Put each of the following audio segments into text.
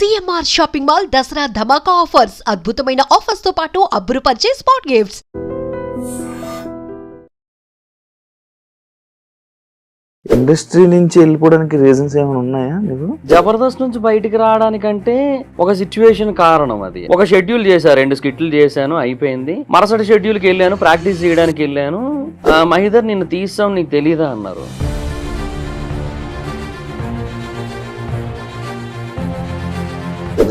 CMR shopping mall Dasara ధమాకా offers అద్భుతమైన offers తో పాటు అబ్బురుపరిచే స్పాట్ గిఫ్ట్స్. ఇండస్ట్రీ నుంచి వెళ్ళిపోవడానికి రీజన్స్ ఏమైనా ఉన్నాయా నీకు? జబర్దస్త్ నుంచి బయటికి రావడానికంటే ఒక సిచ్యువేషన్ కారణం. అది ఒక షెడ్యూల్ చేశారు, 2 స్కిట్లు చేశాను, అయిపోయింది. మరుసటి షెడ్యూల్కి వెళ్ళాను, ప్రాక్టీస్ చేయడానికి వెళ్ళాను. మహిదర్ నిన్ను తీస్తాం, నీకు తెలీదా అన్నారు.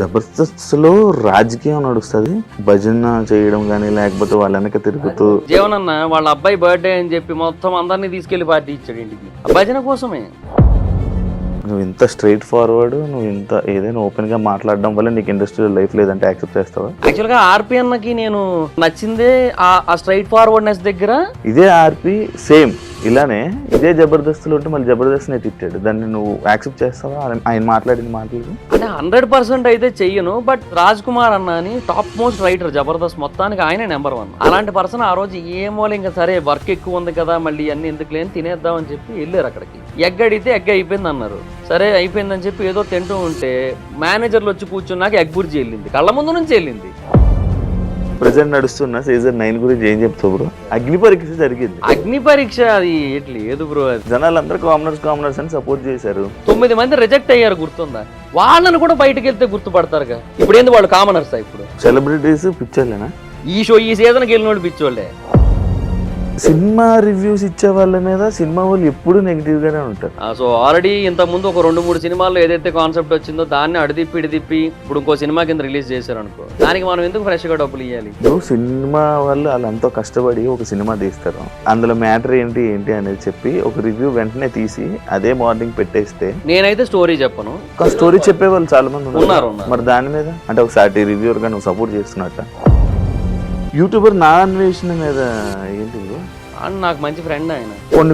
జబర్దస్త్ లో రాజకీయం నడుస్తుంది, భజన చేయడం కానీ లేకపోతే వాళ్ళ వెనక తిరుగుతూ. జీవనన్న వాళ్ళ అబ్బాయి బర్త్డే అని చెప్పి మొత్తం అందరినీ తీసుకెళ్లి పార్టీ ఇచ్చాడు ఇంటికి, భజన కోసమే. నువ్వు ఇంత స్ట్రైట్ ఫార్వర్డ్, నువ్వు ఇంత ఏదైనా ఓపెన్ గా మాట్లాడడం వల్ల నీకు ఇండస్ట్రీలో లైఫ్ లేదంటే యాక్సెప్ట్ చేస్తావా? యాక్చువల్ గా ఆర్పి అన్నకి నేను నచ్చిందే ఆ స్ట్రైట్ ఫార్వర్డ్నెస్ దగ్గర. ఇదే ఆర్పి సేమ్ ఇలానే ఇదే జబర్దస్తులు ఉంటే మళ్ళీ జబర్దస్త్ నే తిట్టాడు, దాన్ని నువ్వు యాక్సెప్ట్ చేస్తావా? ఆయన మాట్లాడిన మాటలు అంటే 100% అయితే చెయ్యను. బట్ రాజ్ కుమార్ అన్న అని టాప్ మోస్ట్ రైటర్ జబర్దస్త్ మొత్తానికి ఆయనే నెంబర్ 1. అలాంటి పర్సన్ ఆ రోజు ఏమో ఇంకా సరే వర్క్ ఎక్కువ ఉంది కదా, మళ్ళీ అన్ని ఎందుకు లేని తినేద్దాం అని చెప్పి వెళ్ళారు అక్కడికి. ఎగ్ అడిగితే ఎగ్ అయిపోయింది అన్నారు. సరే అయిపోయిందని చెప్పి ఏదో తింటూ ఉంటే మేనేజర్లు వచ్చి కూర్చున్నాక ఎగ్ బుర్జీ వెళ్ళింది, కళ్ళ ముందు నుంచి వెళ్ళింది. ప్రెసెంట్ నడుస్తున్న సీజన్ 9 గురించి ఏం చెప్తావు బ్రో? అగ్ని పరీక్ష జరిగింది. అగ్ని పరీక్ష అది లేదు బ్రో. జనాలందరూ కామనర్స్ అని సపోర్ట్ చేశారు. 9 మంది రిజెక్ట్ అయ్యారు, గుర్తుందా? వాళ్ళని కూడా బయటకు వెళ్తే గుర్తుపడతారుగా. ఇప్పుడు ఏంది వాళ్ళు కామనర్స్? ఇప్పుడు సెలబ్రిటీస్ పిక్చర్లేనా? ఈ సీజన్కి వెళ్ళినోడు పిచ్చోళ్ళే. సినిమా రివ్యూస్ ఇచ్చే వాళ్ళ మీద సినిమా వాళ్ళు ఎప్పుడు నెగిటివ్ గానే ఉంటారు. సో ఆల్రెడీ ఇంత ముందు ఒక 2-3 సినిమాల్లో ఏదైతే కాన్సెప్ట్ వచ్చిందో దాన్ని అడిదిప్పి ఇప్పుడు ఇంకో సినిమా కింద రిలీజ్ చేశారు అనుకో, దానికి మనం ఎందుకు ఫ్రెష్ గా డబ్బులు ఇవ్వాలి? సినిమా వాళ్ళు ఎంతో కష్టపడి ఒక సినిమా తీస్తారు, అందులో మ్యాటర్ ఏంటి అనేది చెప్పి ఒక రివ్యూ వెంటనే తీసి అదే మార్నింగ్ పెట్టేస్తే. నేనైతే స్టోరీ చెప్పను, స్టోరీ చెప్పే వాళ్ళు చాలా మంది ఉన్నారు. మరి దాని మీద అంటే ఒకసారి రివ్యూర్ గా నువ్వు సపోర్ట్ చేస్తున్నట్ట. యూట్యూబర్ నా అన్వేషణ మీద ఏంటి? నాకు మంచి ఫ్రెండ్ ఆయన.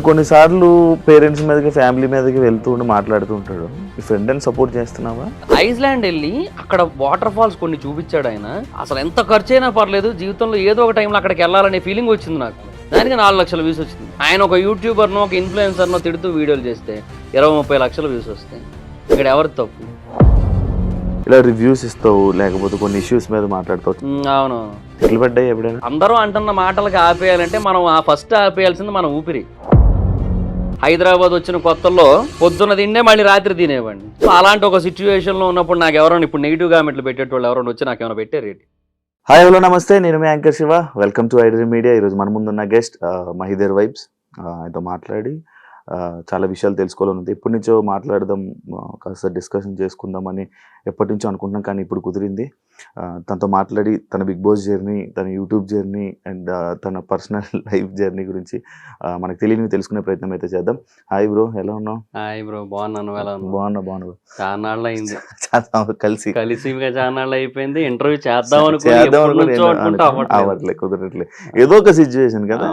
కొన్ని సార్లు పేరెంట్స్ మీదకి ఫ్యామిలీ మీదకి వెళ్తూ ఉండి మాట్లాడుతూ ఉంటాడు. ఈ ఫ్రెండ్ అని సపోర్ట్ చేస్తున్నావా? ఐస్లాండ్ వెళ్ళి అక్కడ వాటర్ ఫాల్స్ కొన్ని చూపించాడు ఆయన. అసలు ఎంత ఖర్చు అయినా పర్లేదు, జీవితంలో ఏదో ఒక టైంలో అక్కడికి వెళ్ళాలనే ఫీలింగ్ వచ్చింది నాకు. దానికి 4 లక్షల వ్యూస్ వచ్చింది. ఆయన ఒక యూట్యూబర్నో ఒక ఇన్ఫ్లుయెన్సర్నో తిడుతూ వీడియోలు చేస్తే 20-30 లక్షల వ్యూస్ వస్తాయి. ఇక్కడ ఎవరి తప్పు? ఇలా రివ్యూస్ ఇస్తావు, లేకపోతే కొన్ని ఇష్యూస్ మీద మాట్లాడుతావు. అవును, ఎట్లు పడ్డాయి ఎప్పుడైనా? అందరూ అంటున్న మాటలకి ఆపేయాలంటే మనం ఫస్ట్ ఆపేయాల్సింది మన ఊపిరి. హైదరాబాద్ వచ్చిన కొత్తల్లో పొద్దున్న తిండే మళ్ళీ రాత్రి తినేవాడిని. సో అలాంటి ఒక సిచ్యువేషన్లో ఉన్నప్పుడు నాకు ఎవరైనా ఇప్పుడు నెగిటివ్ కామెంట్లు పెట్టేటోళ్ళు ఎవరైనా వచ్చి నాకు ఏమైనా పెట్టారు ఏంటి? హాయ్ హలో నమస్తే, నేను మీ anchor Shiva. Welcome to iDream media. ఈరోజు మన ముందున్న గెస్ట్ మహిదర్ వైబ్స్. ఆయనతో మాట్లాడి చాలా విషయాలు తెలుసుకోవాలని ఉంది. ఎప్పటి నుంచో మాట్లాడదాం, కాస్త డిస్కషన్ చేసుకుందామని ఎప్పటి నుంచో అనుకుంటున్నాం, కానీ ఇప్పుడు కుదిరింది. తనతో మాట్లాడి తన బిగ్ బాస్ జర్నీ, తన యూట్యూబ్ జర్నీ అండ్ తన పర్సనల్ లైఫ్ జర్నీ గురించి మనకు తెలియనివి తెలుసుకునే ప్రయత్నం అయితే చేద్దాం. హాయ్ బ్రో, ఎలా ఉన్నావు? హాయ్ బ్రో, బాగున్నాను. బాగున్నా. చాలా నాళ్ళు అయింది కలిసి చాలా అయిపోయింది. ఇంటర్వ్యూ చేద్దాం అవ్వట్లే, కుదరట్లే. ఏదో ఒక సిచ్యువేషన్ కదా.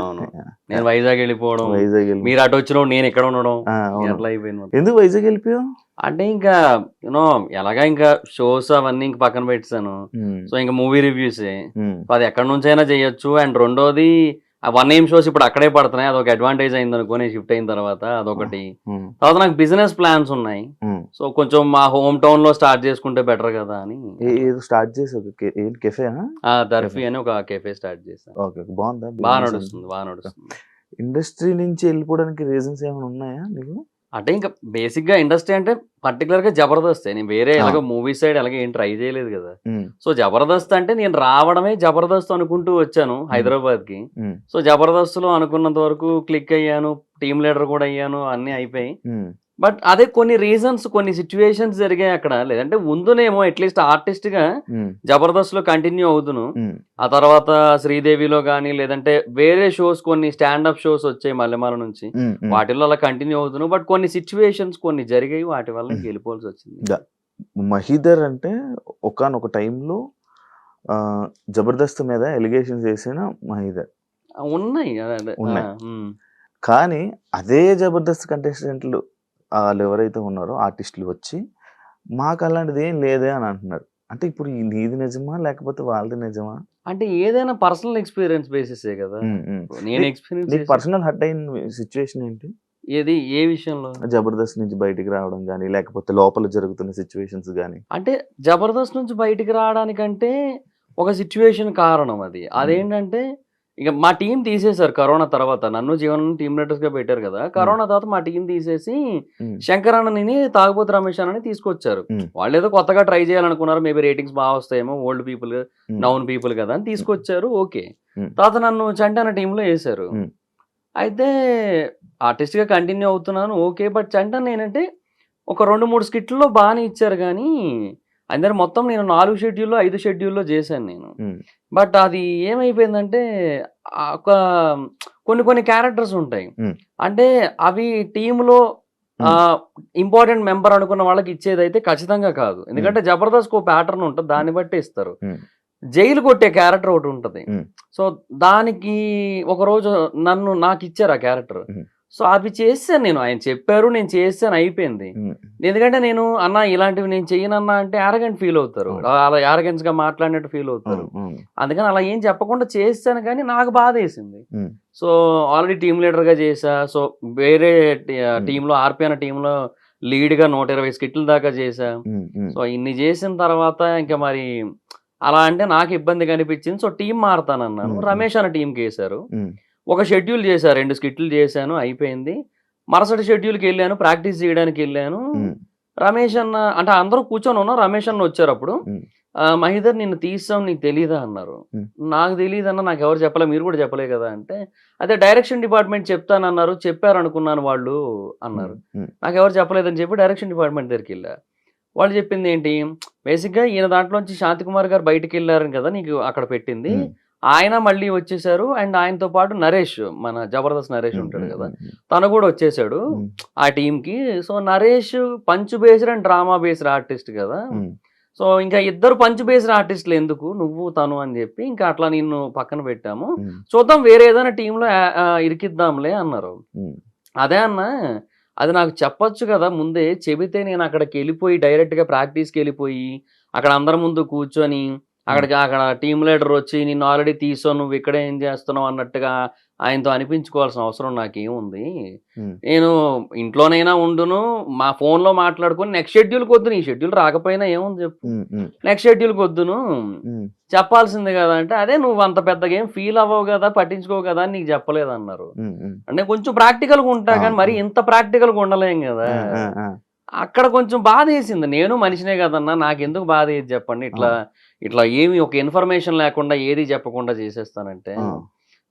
నేను వైజాగ్ వెళ్ళిపోవడం, మీరు అటు వచ్చిన నేను ఇక్కడ ఉండడం, ఎట్లా అయిపోయింది. ఎందుకు వైజాగ్ వెళ్ళిపోయావు? అంటే ఇంకా యూనో ఎలాగా ఇంకా షోస్ అవన్నీ ఇంక పక్కన పెట్టాను. సో ఇంకా మూవీ రివ్యూస్ అది ఎక్కడి నుంచి అయినా చేయొచ్చు. అండ్ రెండోది 1AM షోస్ ఇప్పుడు అక్కడే పడుతున్నాయి, అదొక అడ్వాంటేజ్ అయింది అనుకోని షిఫ్ట్ అయిన తర్వాత. అదొకటి. తర్వాత నాకు బిజినెస్ ప్లాన్స్ ఉన్నాయి. సో కొంచెం మా హోమ్ టౌన్ లో స్టార్ట్ చేసుకుంటే బెటర్ కదా అని స్టార్ట్ చేసి దర్ఫీ అని ఒక కెఫే స్టార్ట్ చేశాను. బాగా నడుస్తుంది. ఇండస్ట్రీ నుంచి వెళ్ళిపోవడానికి రీజన్స్ ఏమైనా ఉన్నాయా నీకు? అంటే ఇంకా బేసిక్ గా ఇండస్ట్రీ అంటే పర్టికులర్ గా జబర్దస్త్. నేను వేరే ఎలాగో మూవీ సైడ్ అలాగే ఏం ట్రై చేయలేదు కదా. సో జబర్దస్త్ అంటే నేను రావడమే జబర్దస్త్ అనుకుంటూ వచ్చాను హైదరాబాద్ కి. సో జబర్దస్త్ లో అనుకున్నంత వరకు క్లిక్ అయ్యాను, టీమ్ లీడర్ కూడా అయ్యాను, అన్ని అయిపోయి. బట్ అదే కొన్ని రీజన్స్, కొన్ని సిచ్యువేషన్స్ జరిగాయి అక్కడ. లేదంటే ముందునేమో అట్లీస్ట్ ఆర్టిస్ట్ గా జబర్దస్త్ లో కంటిన్యూ అవుతును. ఆ తర్వాత శ్రీదేవిలో గానీ లేదంటే వేరే షోస్, కొన్ని స్టాండప్ షోస్ వచ్చాయి మల్లెమాల నుంచి, వాటిల్లో అలా కంటిన్యూ అవుతున్నాను. బట్ కొన్ని సిచ్యువేషన్స్ కొన్ని జరిగాయి, వాటి వల్ల వెళ్ళిపోవాల్సి వచ్చింది. మహిదర్ అంటే ఒకానొక టైంలో జబర్దస్త్ మీద ఎలిగేషన్స్ చేసిన మహిదర్ ఉన్నాయి. కానీ అదే జబర్దస్త్ కంటెస్టెంట్లు వాళ్ళు ఎవరైతే ఉన్నారో ఆర్టిస్టులు వచ్చి మాకు అలాంటిది ఏం లేదే అని అంటున్నారు. అంటే ఇప్పుడు నీది నిజమా లేకపోతే వాళ్ళది నిజమా? అంటే ఏదైనా పర్సనల్ ఎక్స్పీరియన్స్ బేసిస్ కదా. నేను ఎక్స్పీరియన్స్ పర్సనల్ హర్ట్ అయిన సిచ్యువేషన్ ఏంటి? ఏది ఏ విషయంలో? జబర్దస్త్ నుంచి బయటికి రావడం గానీ, లేకపోతే లోపల జరుగుతున్న సిట్యుయేషన్స్ గానీ. అంటే జబర్దస్త్ నుంచి బయటికి రావడానికంటే ఒక సిట్యుయేషన్ కారణం అది. అదేంటంటే ఇక మా టీం తీసేశారు కరోనా తర్వాత. నన్ను జీవన్ టీమ్ లీడర్స్‌గా పెట్టారు కదా! కరోనా తర్వాత మా టీం తీసేసి హ్మ్. శంకర్ అన్నని, తాగుబోతు రమేష్ అన్నని తీసుకొచ్చారు. హ్మ్. వాళ్ళేదో కొత్తగా ట్రై చేయాలనుకున్నారు. మేబీ రేటింగ్స్ బాగా వస్తాయేమో, ఓల్డ్ పీపుల్, హ్మ్. నౌన్ పీపుల్ కదా అని తీసుకొచ్చారు. ఓకే. హ్మ్. తర్వాత నన్ను చంటి అన్న టీమ్‌లో ఏశారు. హ్మ్. అయితే ఆర్టిస్ట్‌గా కంటిన్యూ అవుతున్నాను. ఓకే. బట్ చంటి అన్న ఏంటంటే ఒక 2, 3 స్కిట్‌ల్లో బానే ఇచ్చారు గానీ, అందరు మొత్తం నేను 4 షెడ్యూల్‌లో, 5 షెడ్యూల్‌లో చేశాను నేను. హ్మ్. బట్ అది ఏమైపోయిందంటే ఒక కొన్ని క్యారెక్టర్స్ ఉంటాయి. హ్మ్. అంటే అవి టీమ్‌లో హ్మ్. ఇంపార్టెంట్ మెంబర్ అనుకున్న వాళ్ళకి ఇచ్చేదైతే ఖచ్చితంగా కాదు. ఎందుకంటే జబర్దస్త్‌కి ఒక ప్యాటర్న్ ఉంటది. దాన్ని బట్టే ఇస్తారు. హ్మ్. జైలు కొట్టే క్యారెక్టర్ ఒకటుంటది. హ్మ్. సో, దానికి ఒకరోజు నాకిచ్చారు ఆ క్యారెక్టర్. హ్మ్. సో, అవి చేసేసాను నేను. ఆయన చెప్పారు. నేను చేసేసాను అయిపోయింది. హ్మ్. ఎందుకంటే నేను అన్న ఇలాంటివి నేను చెయ్యనన్నా అంటే యారగెంట్ ఫీల్ అవుతారు. అవును. అలా యారగెన్స్‌గా మాట్లాడినట్టు ఫీల్ అవుతారు. అవును. అవును. అందుకని అలా ఏం చెప్పకుండా చేసేసాను కానీ నాకు బాధేసింది. హ్మ్. సో, ఆల్రెడీ టీమ్ లీడర్‌గా చేశా. సో, వేరే హ్మ్. టీమ్‌లో ఆర్‌పీ అన్న టీమ్‌లో లీడ్‌గా 120 స్కిట్‌ల దాకా చేశా. హ్మ్. హ్మ్. సో, ఇన్ని చేసిన తర్వాత ఇంక మరి అలా అంటే నాకు ఇబ్బందిగా అనిపించింది. సో, టీమ్ మారతానన్నాను. హ్మ్. హ్మ్. రమేష్ అన్న టీమ్‌కేశారు. హ్మ్. ఒక షెడ్యూల్ చేశా. 2 స్కిట్‌లు చేశాను. అయిపోయింది. మరుసటి షెడ్యూల్‌కెళ్ళాను. ప్రాక్టీస్ చేయడానికెళ్ళాను. హ్మ్. రమేష్ అన్న అంటే అందరూ కూర్చొనున్నాం. రమేష్ అన్న వచ్చారప్పుడు. హ్మ్. "మహీధర్ నిన్ను తీసేసాం నీకు తెలీదా?" అన్నారు. హ్మ్. నాకు తెలీదన్న నాకెవరు చెప్పలే. మీరు కూడా చెప్పలే కదా! అంటే, "అదే డైరెక్షన్ డిపార్ట్‌మెంట్ చెప్తానన్నారు. చెప్పారనుకున్నాను వాళ్ళు" హ్మ్. అన్నారు. హ్మ్. నాకెవరు చెప్పలేదని చెప్పి డైరెక్షన్ డిపార్ట్‌మెంట్ దగ్గరికెళ్ళా. వాళ్ళు చెప్పిందేంటి, బేసిక్‌గా ఈయన దాంట్లోంచి శాంతికుమార్ గారు బయటికెళ్లారు కదా! నీకు అక్కడ పెట్టింది. హ్మ్. ఆయన మళ్ళీ వచ్చేసారు. అండ్ ఆయనతో పాటు నరేష్, మన 'జబర్దస్త్' నరేష్ హ్మ్. ఉంటాడు హ్మ్. కదా! హ్మ్. తను కూడా వచ్చేసాడు హ్మ్. ఆ టీమ్‌కి. So, Naresh punch based and drama based artist కదా! హ్మ్. సో, ఇంకా ఇద్దరు పంచ్ బేస్డ్ ఆర్టిస్ట్‌లు ఎందుకు నువ్వు, తను అని చెప్పి ఇంకా అట్లా నిన్ను పక్కన పెట్టాము. హ్మ్. చూద్దాం వేరే ఏదైనా టీమ్‌లో ఇరికిద్దాంలే అన్నారు. హ్మ్. అదే అన్నా, అది నాకు చెప్పొచ్చు గదా! ముందే. చెబితే నేనక్కడికెళ్ళిపోయి డైరెక్ట్‌గా ప్రాక్టీస్‌కెళ్ళిపోయి, అక్కడ అందరి ముందు కూర్చొని, హ్మ్. అక్కడ టీమ్ లీడరొచ్చి నిన్ను ఆల్రెడీ తీసాం. నువ్విక్కడే ఏం చేస్తున్నావు అన్నట్టుగా ఆయనతో అనిపించుకోవాల్సిన అవసరం నాకేముంది. హ్మ్. నేను ఇంట్లోనైనా ఉండును, మా ఫోన్‌లో మాట్లాడుకొని నెక్స్ట్ షెడ్యూల్‌కొద్దును. ఈ షెడ్యూల్ రాకపోయినా ఏముంది చెప్పు. హ్మ్. హ్మ్. నెక్స్ట్ షెడ్యూల్‌కొద్దును. హ్మ్. చెప్పాల్సింది గదా! అంటే, అదే నువ్వంత పెద్దగా ఏం ఫీల్ అవ్వవు గదా! పట్టించుకోవు గదా! అని నీకు చెప్పలేదన్నారు. హ్మ్. హ్మ్. అంటే కొంచెం ప్రాక్టికల్‌గా ఉంటా గానీ, అవును. మరి అవును. ఇంత ప్రాక్టికల్‌గా ఉండలేం గదా! ఆ! ఆ! ఆ! అక్కడ కొంచెం బాధేసింది. నేను మనిషినే గదన్నా! నాకెందుకు బాధేయదు జెప్పండి. అవును. ఇట్లా ఏమి ఒక ఇన్ఫర్మేషన్ లేకుండా ఏది చెప్పకుండా చేసేస్తానంటే, ఆ!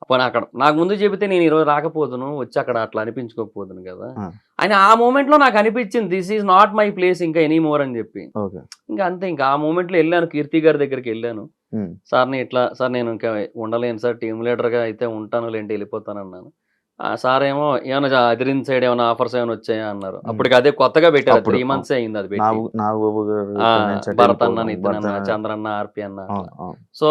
పోనీ అక్కడ నాకు ముందు చెబితే నేను ఈరోజు రాకపోదును. వచ్చి అక్కడ అట్లా అనిపించుకోకపోదును గదా! ఆ! అని ఆ మొమెంట్‌లో నాకనిపించింది. This is not my place ఇంకా ఎనీ మోర్ అని జెప్పి. ఓకే. ఇంక అంతే ఇంక ఆ మొమెంట్‌లో ఎళ్ళాను. కీర్తి గారి దగ్గరికెళ్ళాను. హ్మ్. సార్ నేను ఇంకా ఉండలేను సార్. టీమ్ లీడర్‌గా అయితే ఉంటానులెండి ఎళ్ళిపోతానన్నాను. సారేమో ఏమన్నా అదిరిన్ సైడ్ ఏమన్నా ఆఫర్స్ ఏమైనా వచ్చాయా అన్నారు. హ్మ్. అప్పటికి అదే కొత్తగా పెట్టారు. అప్పుడు 3 మంత్సే అయింది అది పెట్టి. నాగబాబు గారు ఆ! ఇక్కడి నుంచి అటు భరత్ అన్న, వెళ్ళిపోవడం. నితిన్ భరత్ అన్న, అన్న. చంద్రన్న, ఆర్‌పి అన్న అట్లా. అవును. అవును. సో,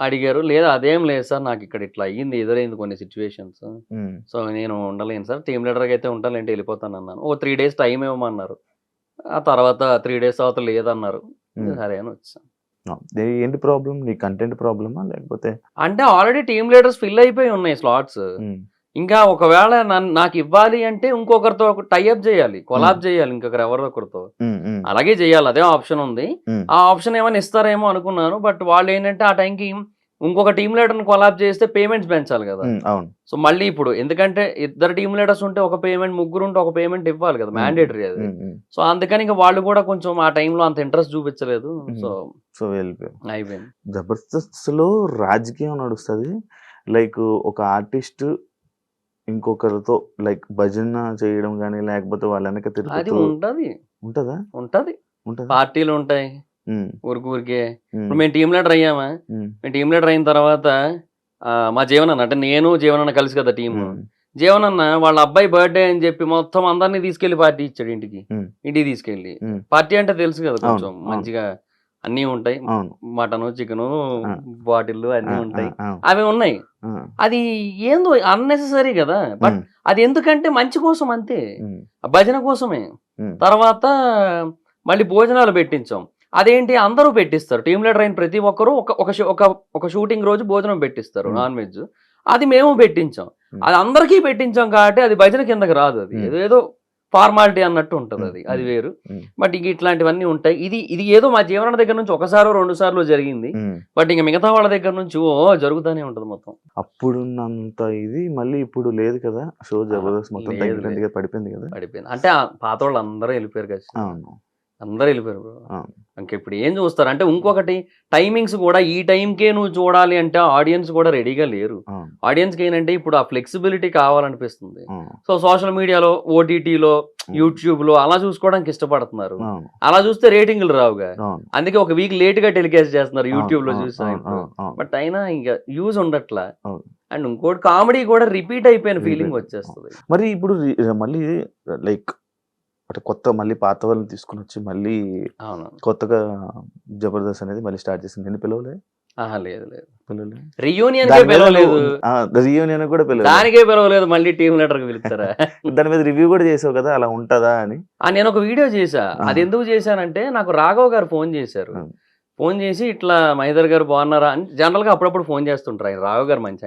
అడిగారు. లేదు అదేం లేదు సార్. నాకిక్కడ ఇట్లా అయ్యింది. ఎదురైంది కొన్ని సిట్యుయేషన్స్. హ్మ్. సో, నేను ఉండలేను సార్. టీమ్ లీడర్‌గా అయితే ఉంటానులెండి ఎళ్ళిపోతానన్నాను. ఓ 3 డేస్ టైమ్ ఇవ్వమన్నారు. ఆ తర్వాత 3 డేస్ తర్వాత లేదన్నారు. హ్మ్. సరే అని వచ్చేసాను. ఏంటి ప్రాబ్లమ్? నీ కంటెంట్ ప్రాబ్లమా? లేకపోతే అంటే ఆల్రెడీ టీమ్ లీడర్స్ ఫిల్ అయిపోయి ఉన్నాయి స్లాట్స్. హ్మ్. ఇంకా ఒకవేళ నాకివ్వాలి అంటే ఇంకొకరితో టై అప్ జేయాలి. హ్మ్. కొలాబ్ జేయాలి ఎవరో ఒకరితో. హ్మ్. హ్మ్. అలాగే జేయాలి. అదే ఆప్షన్ ఉంది. హ్మ్. ఆ ఆప్షన్ ఏమైనా ఇస్తారేమో అనుకున్నాను. బట్ వాళ్ళేంటంటే ఆ టైంకి ఇంకొక టీమ్ లీడర్‌ని కొలాబ్ చేస్తే పేమెంట్స్ పెంచాలి గదా! హ్మ్. అవును. సో, మళ్ళీ ఇప్పుడు ఎందుకంటే ఇద్దరు టీమ్ లీడర్స్ ఉంటే ఒక పేమెంట్, ముగ్గురుంటే ఒక పేమెంట్ ఇవ్వాలి కదా! హ్మ్. మ్యాండేటరీ అది. హ్మ్. హ్మ్. సో, అందుకని ఇంక వాళ్ళు గూడా కొంచెం ఆ టైంలో అంత ఇంట్రెస్ట్ చూపించలేదు. హ్మ్. సో, సో, వెళ్ళిపోయావు. అయిపోయింది. జబర్దస్త్‌లో రాజకీయం నడుస్తది. లైక్ ఒక ఆర్టిస్ట్ ఇంకొకరితో లైక్ భజన చేయడం గాని, లేకపోతే వాళ్ళ వెనక అది తిరుగుతూ ఉంటది. ఉంటదా? ఉంటది. ఉంటదా? పార్టీలుంటాయి. హ్మ్. ఊరికే. హ్మ్. ఇప్పుడు మేము టీమ్ లీడర్ అయ్యామా? హ్మ్. మేము టీమ్ లీడర్ అయిన తర్వాత మా జీవనన్న అంటే నేను, జీవనన్న కలిసి కదా టీము. హ్మ్. జీవనన్న వాళ్ళ అబ్బాయి బర్త్‌డే అని చెప్పి మొత్తం అందరిని తీసుకెళ్ళి పార్టీ ఇచ్చాడు ఇంటికి. హ్మ్. ఇంటికి తీసుకెళ్ళి. హ్మ్. పార్టీ అంటే తెలుసు కదా! అవును. కొంచెం అవును. మంచిగా అన్నీ ఉంటాయి. అవును. మటను, చికెను, ఆ! బాటిల్లు ఆ! అన్నీ ఆ! ఉంటాయి. ఆ! అవి ఉన్నాయి. ఆ! అది ఏందో అన్నెసెసరీ గదా! బట్ హ్మ్. అది ఎందుకంటే మంచి కోసం అంతే. హ్మ్. భజన కోసమే. హ్మ్. తర్వాత మళ్ళీ భోజనాలు పెట్టించాం. అదేంటి అందరూ పెట్టిస్తారు. టీమ్ లీడర్ అయిన ప్రతి ఒక్కరు ఒక ఒక షూ ఒక ఒక షూటింగ్ రోజు భోజనం పెట్టిస్తారు హ్మ్. Non veg. అది మేము పెట్టించాం. అది అందరికీ పెట్టించాం కాబట్టి అది భజన కిందకి రాదు, అది ఏదో ఫార్మాలిటీ అన్నట్టు ఉంటుంది, అది వేరు. బట్ ఇంక ఇట్లాంటివన్నీ ఉంటాయి. ఇది ఏదో మా జీవన దగ్గర నుంచి ఒకసారో 2 సార్లు జరిగింది, బట్ ఇంకా మిగతా వాళ్ళ దగ్గర నుంచి జరుగుతూనే ఉంటది మొత్తం. అప్పుడున్నంత ఇది మళ్ళీ ఇప్పుడు లేదు కదా, షో జబర్దస్త్ మొత్తం పడిపోయింది కదా. పడిపోయింది అంటే పాత వాళ్ళు అందరూ వెళ్ళిపోయారు కదా, అందరూ వెళ్ళిపోయారు బ్రో. ఇంక ఇప్పుడు ఏం చూస్తారు అంటే, ఇంకొకటి టైమింగ్స్ కూడా ఈ టైంకే నువ్వు చూడాలి అంటే ఆడియన్స్ కూడా రెడీగా లేరు. ఆడియన్స్కి ఏంటంటే ఇప్పుడు ఆ ఫ్లెక్సిబిలిటీ కావాలనిపిస్తుంది. సో సోషల్ మీడియాలో, ఓటీటీలో, యూట్యూబ్ లో అలా చూసుకోవడానికి ఇష్టపడుతున్నారు. అలా చూస్తే రేటింగ్లు రావుగా, అందుకే ఒక వీక్ లేట్ గా టెలికాస్ట్ చేస్తున్నారు యూట్యూబ్ లో చూసా. బట్ అయినా ఇంకా యూజ్ ఉండట్లా. అండ్ ఇంకోటి కామెడీ కూడా రిపీట్ అయిపోయిన ఫీలింగ్ వచ్చేస్తుంది. మరి ఇప్పుడు మళ్ళీ లైక్ అంటే కొత్త మళ్ళీ పాత వాళ్ళని తీసుకుని వచ్చి మళ్ళీ కొత్తగా జబర్దస్త్ అనేది మళ్ళీ స్టార్ట్ చేసింది. నేను పిలవలే? లేదు రియూనియన్ పిలవలేదు, రియూనియన్ కూడా పిలవలేదు, దానికే పిలవలేదు, మళ్ళీ టీమ్ లీడర్ కి పిలుస్తారా? దాని మీద రివ్యూ కూడా చేసావు కదా, అలా ఉంటదా అని. నేను ఒక వీడియో చేశా. అది ఎందుకు చేశానంటే, నాకు రాఘవ్ గారు ఫోన్ చేశారు. ఫోన్ చేసి ఇట్లా మహేందర్ గారు బాగున్నారా అని జనరల్ గా అప్పుడప్పుడు ఫోన్ చేస్తుంటారు. ఆయన రాఘవ్ గారు మంచి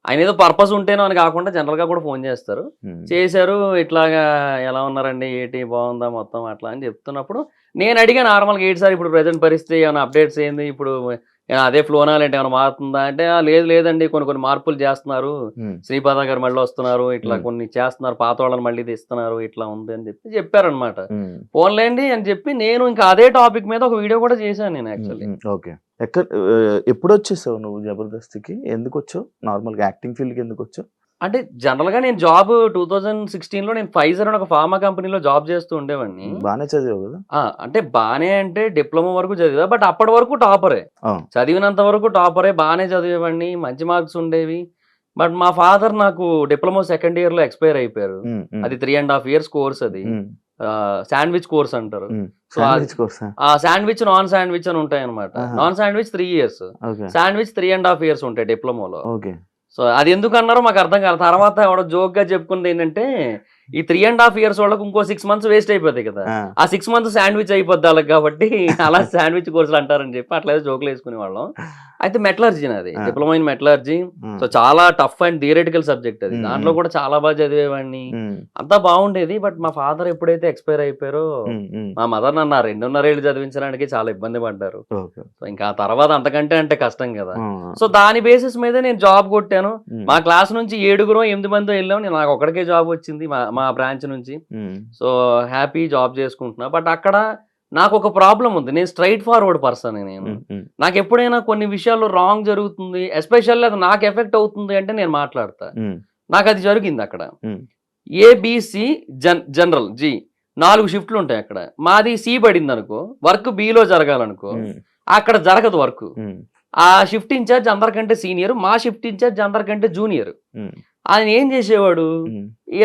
ఆయన ఏదో పర్పస్ ఉంటేనో అని కాకుండా జనరల్ గా కూడా ఫోన్ చేస్తారు. చేశారు, ఇట్లాగా ఎలా ఉన్నారండి, ఏంటి బాగుందా మొత్తం అట్లా అని చెప్తున్నప్పుడు నేను అడిగా నార్మల్గా, ఏంటి సార్ ఇప్పుడు ప్రజెంట్ పరిస్థితి, ఏమైనా అప్డేట్స్ ఏంది, ఇప్పుడు అదే ఫ్లోనా లేంటే ఏమైనా మారుతుందా అంటే, లేదండి కొన్ని మార్పులు చేస్తున్నారు, శ్రీపాద గారు మళ్ళీ వస్తున్నారు, ఇట్లా కొన్ని చేస్తున్నారు, పాత వాళ్ళని మళ్ళీ తీస్తున్నారు, ఇట్లా ఉంది అని చెప్పారనమాట. ఫోన్లేండి అని చెప్పి నేను ఇంకా అదే టాపిక్ మీద ఒక వీడియో కూడా చేశాను నేను యాక్చువల్లీ. ఓకే, ఎప్పుడు వచ్చేసావు నువ్వు జబర్దస్త్కి? ఎందుకు వచ్చావు? నార్మల్గా యాక్టింగ్ ఫీల్డ్కి ఎందుకు వచ్చావు? అంటే జనరల్ గా నేను జాబ్ 2016 లో నేను ఫైజర్ అని ఒక ఫార్మా కంపెనీలో జాబ్ చేస్తూ ఉండేవాడిని. బానే చదివావు కదా? అంటే బానే అంటే డిప్లొమా వరకు చదివా, బట్ అప్పటి వరకు టాపరే, చదివినంత వరకు టాపరే, బానే చదివేవాడిని, మంచి మార్క్స్ ఉండేవి. బట్ మా ఫాదర్ నాకు డిప్లొమా సెకండ్ ఇయర్ లో ఎక్స్పైర్ అయిపోయారు. అది 3.5 years కోర్స్, అది శాండ్విచ్ కోర్స్ అంటారు. శాండ్విచ్, నాన్ శాండ్విచ్ అని ఉంటాయి అనమాట. Non sandwich 3 years, sandwich 3.5 years ఉంటాయి డిప్లొమాలో. సో అది ఎందుకు అన్నారో మాకు అర్థం కాదు. తర్వాత ఎవడో జోక్ గా చెప్పుకుంది ఏంటంటే, ఈ 3.5 years వాళ్ళకి ఇంకో 6 months వేస్ట్ అయిపోతాయి కదా, ఆ 6 months శాండ్విచ్ అయిపోద్ది వాళ్ళకి, కాబట్టి అలా శాండ్విచ్ కోర్సులు అంటారని చెప్పి అట్లా జోకులు వేసుకునే వాళ్ళం. అయితే మెటలర్జీ నాది, డిప్లొమా ఇన్ మెటలర్జీ. సో చాలా టఫ్ అండ్ థియరిటికల్ సబ్జెక్ట్ అది, దాంట్లో కూడా చాలా బాగా చదివేవాడిని, అంతా బాగుండేది. బట్ మా ఫాదర్ ఎప్పుడైతే ఎక్స్పైర్ అయిపోయారో, మా మదర్ నన్ను 2.5 ఏళ్ళు చదివించడానికి చాలా ఇబ్బంది పడ్డారు. సో ఇంకా తర్వాత అంతకంటే అంటే కష్టం కదా. సో దాని బేసిస్ మీద నేను జాబ్ కొట్టాను. మా క్లాస్ నుంచి 7 మంది వెళ్ళాం, నాకు ఒక్కడికే జాబ్ వచ్చింది మా బ్రాంచ్ నుంచి. సో హ్యాపీ జాబ్ చేసుకుంటున్నా. బట్ అక్కడ నాకు ఒక ప్రాబ్లం ఉంది, నేను స్ట్రైట్ ఫార్వర్డ్ పర్సన్. నేను నాకు ఎప్పుడైనా కొన్ని విషయాల్లో రాంగ్ జరుగుతుంది, ఎస్పెషల్లీ అది నాకు ఎఫెక్ట్ అవుతుంది అంటే నేను మాట్లాడతా. నాకు అది జరిగింది అక్కడ. ఏబిసి జనరల్ జీ 4 షిఫ్ట్లు ఉంటాయి అక్కడ. మాది సి పడింది అనుకో, వర్క్ బిలో జరగాలనుకో, అక్కడ జరగదు వర్క్. ఆ షిఫ్ట్ ఇన్ఛార్జ్ అందరికంటే సీనియర్, మా షిఫ్ట్ ఇన్ఛార్జ్ అందరికంటే జూనియర్. ఆయన ఏం చేసేవాడు,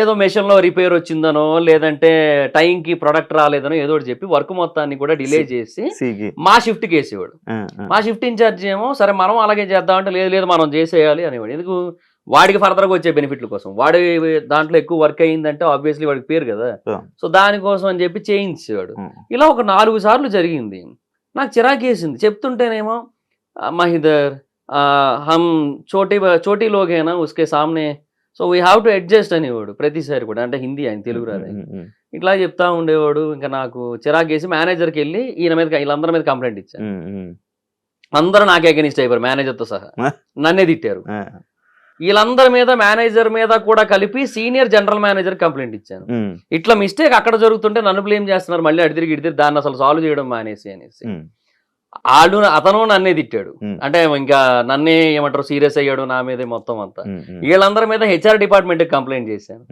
ఏదో మెషిన్ లో రిపేర్ వచ్చిందనో, లేదంటే టైంకి ప్రొడక్ట్ రాలేదనో ఏదో ఒకటి చెప్పి వర్క్ మొత్తాన్ని కూడా డిలే చేసి మా షిఫ్ట్ కి వేసేవాడు. మా షిఫ్ట్ ఇన్ఛార్జ్ ఏమో సరే మనం అలాగే చేద్దామంటే, లేదు మనం చేసేయాలి అనేవాడు. ఎందుకు, వాడికి ఫర్దర్ గా వచ్చే బెనిఫిట్ల కోసం. వాడి దాంట్లో ఎక్కువ వర్క్ అయ్యిందంటే ఆబ్వియస్లీ వాడికి పేరు కదా, సో దానికోసం అని చెప్పి చేయించేవాడు. ఇలా ఒక 4 సార్లు జరిగింది. నాకు చిరాకేసింది చెప్తుంటేనేమో, మహిదర్ హమ్ చోటీ లోగ్ హేనా ఉస్కే సామ్నే, so we have to adjust అనేవాడు ప్రతిసారి కూడా. అంటే హిందీ, ఆయన తెలుగు రాదు. ఇట్లా చెప్తా ఉండేవాడు. ఇంకా నాకు చిరాకేసి మేనేజర్కి వెళ్ళి వీళ్ళందరి మీద కంప్లైంట్ ఇచ్చాను. అందరూ నాకే అగెనిస్ట్ అయిపోయారు, మేనేజర్తో సహా నన్నే తిట్టారు. వీళ్ళందరి మీద, మేనేజర్ మీద కూడా కలిపి సీనియర్ జనరల్ మేనేజర్ కంప్లైంట్ ఇచ్చాను. ఇట్లా మిస్టేక్ అక్కడ జరుగుతుంటే నన్ను బ్లేమ్ చేస్తున్నారు, మళ్ళీ అడిదిరిగి దాన్ని అసలు సాల్వ్ చేయడం మానేసి అనేసి. అతను నన్నే తిట్టాడు. అంటే ఇంకా నన్నే ఏమంటారు, సీరియస్ అయ్యాడు నా మీదే మొత్తం అంతా. వీళ్ళందరి మీద హెచ్ఆర్ డిపార్ట్మెంట్ కంప్లైంట్ చేశాను.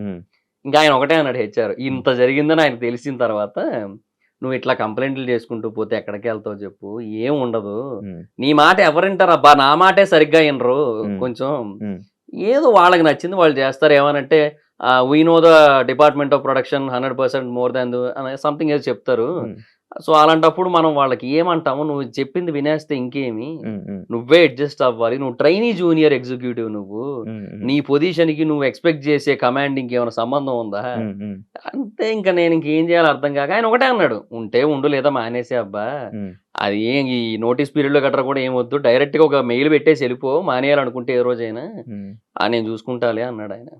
ఇంకా ఆయన ఒకటే అన్నాడు, హెచ్ఆర్ ఇంత జరిగిందని ఆయన తెలిసిన తర్వాత, నువ్వు ఇట్లా కంప్లైంట్లు చేసుకుంటూ పోతే ఎక్కడికి వెళ్తావు చెప్పు, ఏం ఉండదు, నీ మాట ఎవరింటారు అబ్బా, నా మాటే సరిగ్గా వినరు, కొంచెం ఏదో వాళ్ళకి నచ్చింది వాళ్ళు చేస్తారు, ఏమనంటే we know the department of production 100% more than something ఏదో చెప్తారు. సో అలాంటప్పుడు మనం వాళ్ళకి ఏమంటాము, నువ్వు చెప్పింది వినేస్తే ఇంకేమి, నువ్వే అడ్జస్ట్ అవ్వాలి, నువ్వు ట్రైనీ జూనియర్ ఎగ్జిక్యూటివ్, నువ్వు నీ పొజిషన్ కి నువ్వు ఎక్స్పెక్ట్ చేసే కమాండింగ్ ఏమైనా సంబంధం ఉందా అంటే, ఇంకా నేను ఇంకేం చేయాలో అర్థం కాక ఆయన ఒకటే అన్నాడు, ఉంటే ఉండు లేదా మానేసే అబ్బా, అది ఏం ఈ నోటీస్ పీరియడ్ లో గట్రా కూడా ఏమొద్దు, డైరెక్ట్ గా ఒక మెయిల్ పెట్టేసి వెళ్ళిపో, మానేయాలనుకుంటే ఏ రోజైనా నేను చూసుకుంటాలే అన్నాడు ఆయన.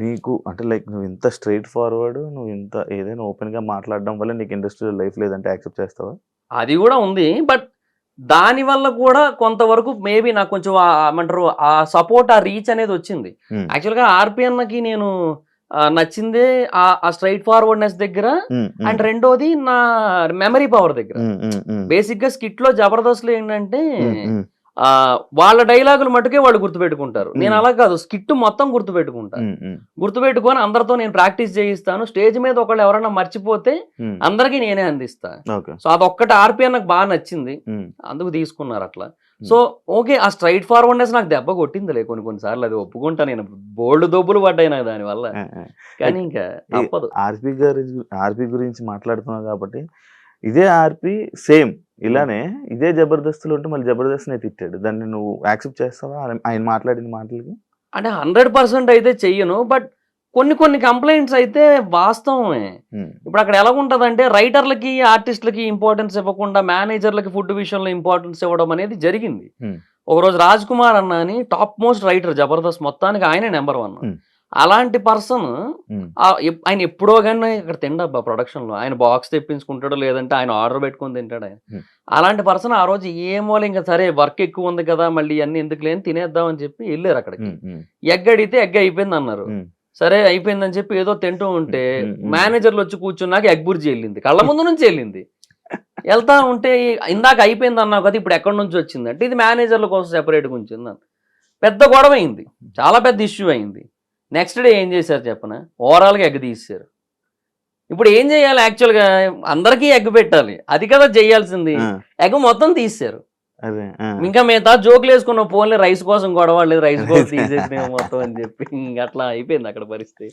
నీకు అంటే లైక్ నువ్వు ఇంత స్ట్రైట్ ఫార్వర్డ్, నువ్వు ఇంత ఏదైనా ఓపెన్ గా మాట్లాడడం వల్ల నీకు ఇండస్ట్రియల్ లైఫ్ లేదంటే యాక్సెప్ట్ చేస్తావా? అది కూడా ఉంది, బట్ దాని వల్ల కూడా కొంతవరకు మేబీ నాకు కొంచెం ఏమంటారు ఆ సపోర్ట్, ఆ రీచ్ అనేది వచ్చింది. యాక్చువల్ గా ఆర్పిఎన్కి నేను నచ్చిందే ఆ స్ట్రైట్ ఫార్వర్డ్నెస్ దగ్గర, అండ్ రెండోది నా మెమరీ పవర్ దగ్గర. బేసిక్ గా స్కిట్ లో జబర్దస్త్ లో ఏంటంటే వాళ్ళ డైలాగులు మటుకే వాళ్ళు గుర్తుపెట్టుకుంటారు. నేను అలా కాదు, స్కిట్ మొత్తం గుర్తుపెట్టుకొని అందరితో నేను ప్రాక్టీస్ చేయిస్తాను. స్టేజ్ మీద ఒకళ్ళు ఎవరైనా మర్చిపోతే అందరికీ నేనే అందిస్తా. సో అదొక్కటి ఆర్పిఎన్ నాకు బాగా నచ్చింది, అందుకు తీసుకున్నారు అట్లా. సో ఓకే, ఆ స్ట్రైట్ ఫార్వర్డ్నెస్ నాకు దెబ్బ కొట్టిందిలే కొన్నిసార్లు, అది ఒప్పుకుంటా. నేను బోల్డ్ దొబ్బులు పడ్డాయి నాకు దాని వల్ల, కానీ ఇంకా తప్పదు. ఆర్పి గురించి మాట్లాడుతున్నావు కాబట్టి, ఇదే ఆర్పి సేమ్ ఇలానే ఇదే జబర్దస్తులు ఉంటే మళ్ళీ జబర్దస్త్ నే తిట్టాడు, దాన్ని నువ్వు యాక్సెప్ట్ చేస్తావా ఆయన మాట్లాడిన మాటలకి? అంటే 100% అయితే చెయ్యను, బట్ కొన్ని కంప్లైంట్స్ అయితే వాస్తవమే. ఇప్పుడు అక్కడ ఎలా ఉంటదంటే రైటర్లకి ఆర్టిస్టులకి ఇంపార్టెన్స్ ఇవ్వకుండా మేనేజర్లకి ఫుడ్ విషయంలో ఇంపార్టెన్స్ ఇవ్వడం అనేది జరిగింది. ఒకరోజు రాజ్ కుమార్ అన్న అని టాప్ మోస్ట్ రైటర్ జబర్దస్త్ మొత్తానికి, ఆయనే నెంబర్ 1. అలాంటి పర్సన్ ఆయన ఎప్పుడో కానీ ఇక్కడ తిండబ్బా ప్రొడక్షన్ లో, ఆయన బాక్స్ తెప్పించుకుంటాడు, లేదంటే ఆయన ఆర్డర్ పెట్టుకొని తింటాడు ఆయన. అలాంటి పర్సన్ ఆ రోజు ఏమో ఇంకా సరే వర్క్ ఎక్కువ ఉంది కదా మళ్ళీ అన్ని ఎందుకు లేని తినేద్దాం అని చెప్పి వెళ్ళారు అక్కడికి. ఎగ్ అడిగితే ఎగ్ అయిపోయింది అన్నారు. సరే అయిపోయిందని చెప్పి ఏదో తింటూ ఉంటే మేనేజర్లు వచ్చి కూర్చున్నాక ఎగ్ బుర్జీ వెళ్ళింది, కళ్ళ ముందు నుంచి వెళ్ళింది. వెళ్తా ఉంటే ఇందాక అయిపోయింది అన్నావు కదా, ఇప్పుడు ఎక్కడి నుంచి వచ్చింది అంటే ఇది మేనేజర్ల కోసం సెపరేట్గా ఉంచింది. పెద్ద గొడవ అయింది, చాలా పెద్ద ఇష్యూ అయింది. నెక్స్ట్ డే ఏం చేశారు చెప్పన, ఓవరాల్గా ఎగ్ తీసారు. ఇప్పుడు ఏం చేయాలి, యాక్చువల్గా అందరికీ ఎగ్ పెట్టాలి, అది కదా చేయాల్సింది. ఎగ్ మొత్తం తీసారు. ఇంకా మిగతా జోకులు వేసుకున్న ఫోన్లే రైస్ కోసం గొడవ లేదు, రైస్ కోసం తీసేసిన మొత్తం అని చెప్పి ఇంకా అట్లా అయిపోయింది అక్కడ పరిస్థితి.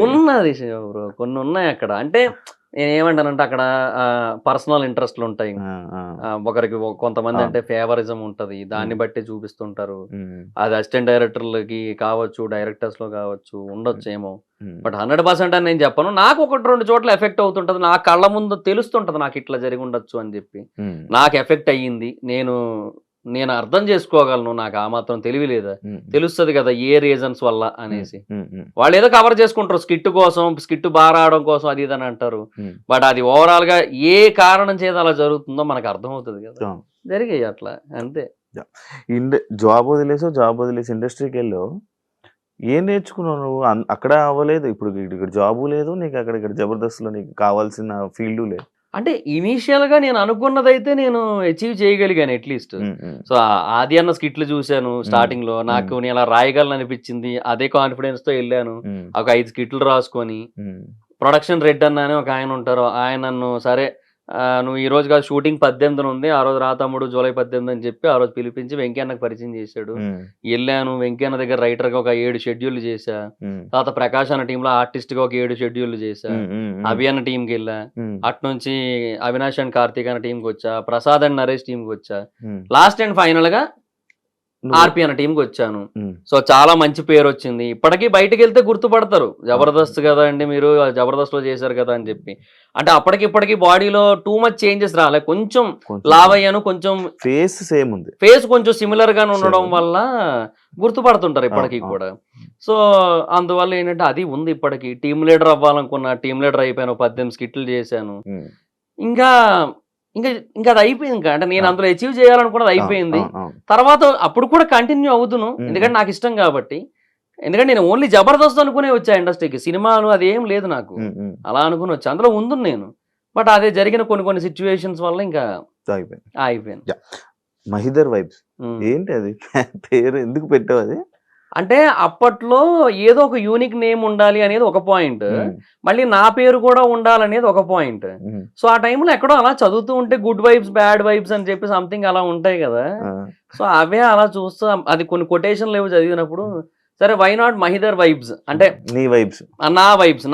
ఉన్నది బ్రో, కొన్ని ఉన్నాయి అక్కడ. అంటే నేను ఏమంటానంటే అక్కడ పర్సనల్ ఇంట్రెస్ట్లు ఉంటాయి, ఒకరికి కొంతమంది అంటే ఫేవరిజం ఉంటది, దాన్ని బట్టి చూపిస్తుంటారు. అది అసిస్టెంట్ డైరెక్టర్లకి కావచ్చు, డైరెక్టర్స్ లో కావచ్చు, ఉండొచ్చు ఏమో. బట్ 100% అని నేను చెప్పను. నాకు 1-2 చోట్ల ఎఫెక్ట్ అవుతుంటది, నా కళ్ళ ముందు తెలుస్తుంటది నాకు ఇట్లా జరిగి ఉండొచ్చు అని చెప్పి. నాకు ఎఫెక్ట్ అయ్యింది, నేను అర్థం చేసుకోగలను, నాకు ఆ మాత్రం తెలివి లేదా, తెలుస్తుంది కదా ఏ రీజన్స్ వల్ల అనేసి. వాళ్ళు ఏదో కవర్ చేసుకుంటారు స్కిట్ కోసం, స్కిట్ బాగా రావడం కోసం, అది ఇదని అంటారు. బట్ అది ఓవరాల్ గా ఏ కారణం చేత అలా జరుగుతుందో మనకు అర్థం అవుతుంది కదా, జరిగాయి అట్లా అంతే. జాబ్ వదిలేసి ఇండస్ట్రీకి వెళ్ళావు, ఏం నేర్చుకున్నావు నువ్వు? అక్కడ అవ్వలేదు, ఇప్పుడు ఇక్కడ జాబు లేదు నీకు, ఇక్కడ జబర్దస్త్ లో నీకు కావాల్సిన ఫీల్డ్ లేదు. అంటే ఇనీషియల్ గా నేను అనుకున్నదైతే నేను అచీవ్ చేయగలిగాను అట్లీస్ట్. సో ఆది అన్న స్కిట్లు చూశాను స్టార్టింగ్ లో, నాకు నేను అలా రాయగలను అనిపించింది, అదే కాన్ఫిడెన్స్ తో వెళ్ళాను. ఒక 5 స్కిట్లు రాసుకొని, ప్రొడక్షన్ రెడ్ అన్న అని ఒక ఆయన ఉంటారు, ఆయన నన్ను సరే నువ్వు ఈ రోజు కాదు షూటింగ్ 18న ఉంది, ఆ రోజు రా తమ్ముడు జూలై 18 అని చెప్పి ఆ రోజు పిలిపించి వెంకన్నకు పరిచయం చేశాడు. వెళ్ళాను, వెంకన్న దగ్గర రైటర్ గా ఒక 7 షెడ్యూల్ చేశా. తర్వాత ప్రకాష్ అన్న టీమ్ లో ఆర్టిస్ట్ గా ఒక 7 షెడ్యూల్ చేశా. అభి అన్న టీమ్ కి వెళ్ళా, అట్నుంచి అవినాష్ అండ్ కార్తీక్ అన్న టీమ్ కి వచ్చా, ప్రసాద్ అండ్ నరేష్ టీమ్ కి వచ్చా, లాస్ట్ అండ్ ఫైనల్ గా ఆర్పి అన్న టీంకి వచ్చాను. సో చాలా మంచి పేరు వచ్చింది. ఇప్పటికీ బయటకు వెళ్తే గుర్తుపడతారు, జబర్దస్త్ కదా అండి మీరు, జబర్దస్త్ లో చేశారు కదా అని చెప్పి. అంటే అప్పటికిప్పటికి బాడీలో టూ మచ్ చేంజెస్ రాలే, కొంచెం లావ్ అయ్యాను, కొంచెం ఫేస్ సేమ్ ఉంది, ఫేస్ కొంచెం సిమిలర్ గానే ఉండడం వల్ల గుర్తుపడుతుంటారు ఇప్పటికీ కూడా. సో అందువల్ల ఏంటంటే అది ఉంది ఇప్పటికి. టీమ్ లీడర్ అవ్వాలనుకున్నా, టీమ్ లీడర్ అయిపోయాను, 18 స్కిట్లు చేశాను. ఇంకా ఇంకా అది అయిపోయింది. ఇంకా అంటే నేను అందులో అచీవ్ చేయాలనుకున్నది అయిపోయింది. తర్వాత అప్పుడు కూడా కంటిన్యూ అవుతును, ఎందుకంటే నాకు ఇష్టం కాబట్టి. ఎందుకంటే నేను ఓన్లీ జబర్దస్త్ అనుకునే వచ్చా ఇండస్ట్రీకి, సినిమాలు అది ఏం లేదు నాకు, అలా అనుకుని వచ్చా, అందులో ఉంది నేను. బట్ అదే జరిగిన కొన్ని సిచ్యువేషన్స్ వల్ల ఇంకా అయిపోయింది. మహిదర్ వైబ్స్ ఏంటి అది పేరు ఎందుకు పెట్టావు? అది అంటే అప్పట్లో ఏదో ఒక యూనిక్ నేమ్ ఉండాలి అనేది ఒక పాయింట్, మళ్ళీ నా పేరు కూడా ఉండాలనేది ఒక పాయింట్. సో ఆ టైంలో ఎక్కడో అలా చదువుతూ ఉంటే గుడ్ వైబ్స్ బ్యాడ్ వైబ్స్ అని చెప్పి సంథింగ్ అలా ఉంటాయి కదా. సో అవే అలా చూస్తూ అది కొన్ని కొటేషన్లు ఏవో చదివినప్పుడు సరే వై నాట్ మహిదర్ వైబ్స్, అంటే నీ వైబ్స్, నా వైబ్స్,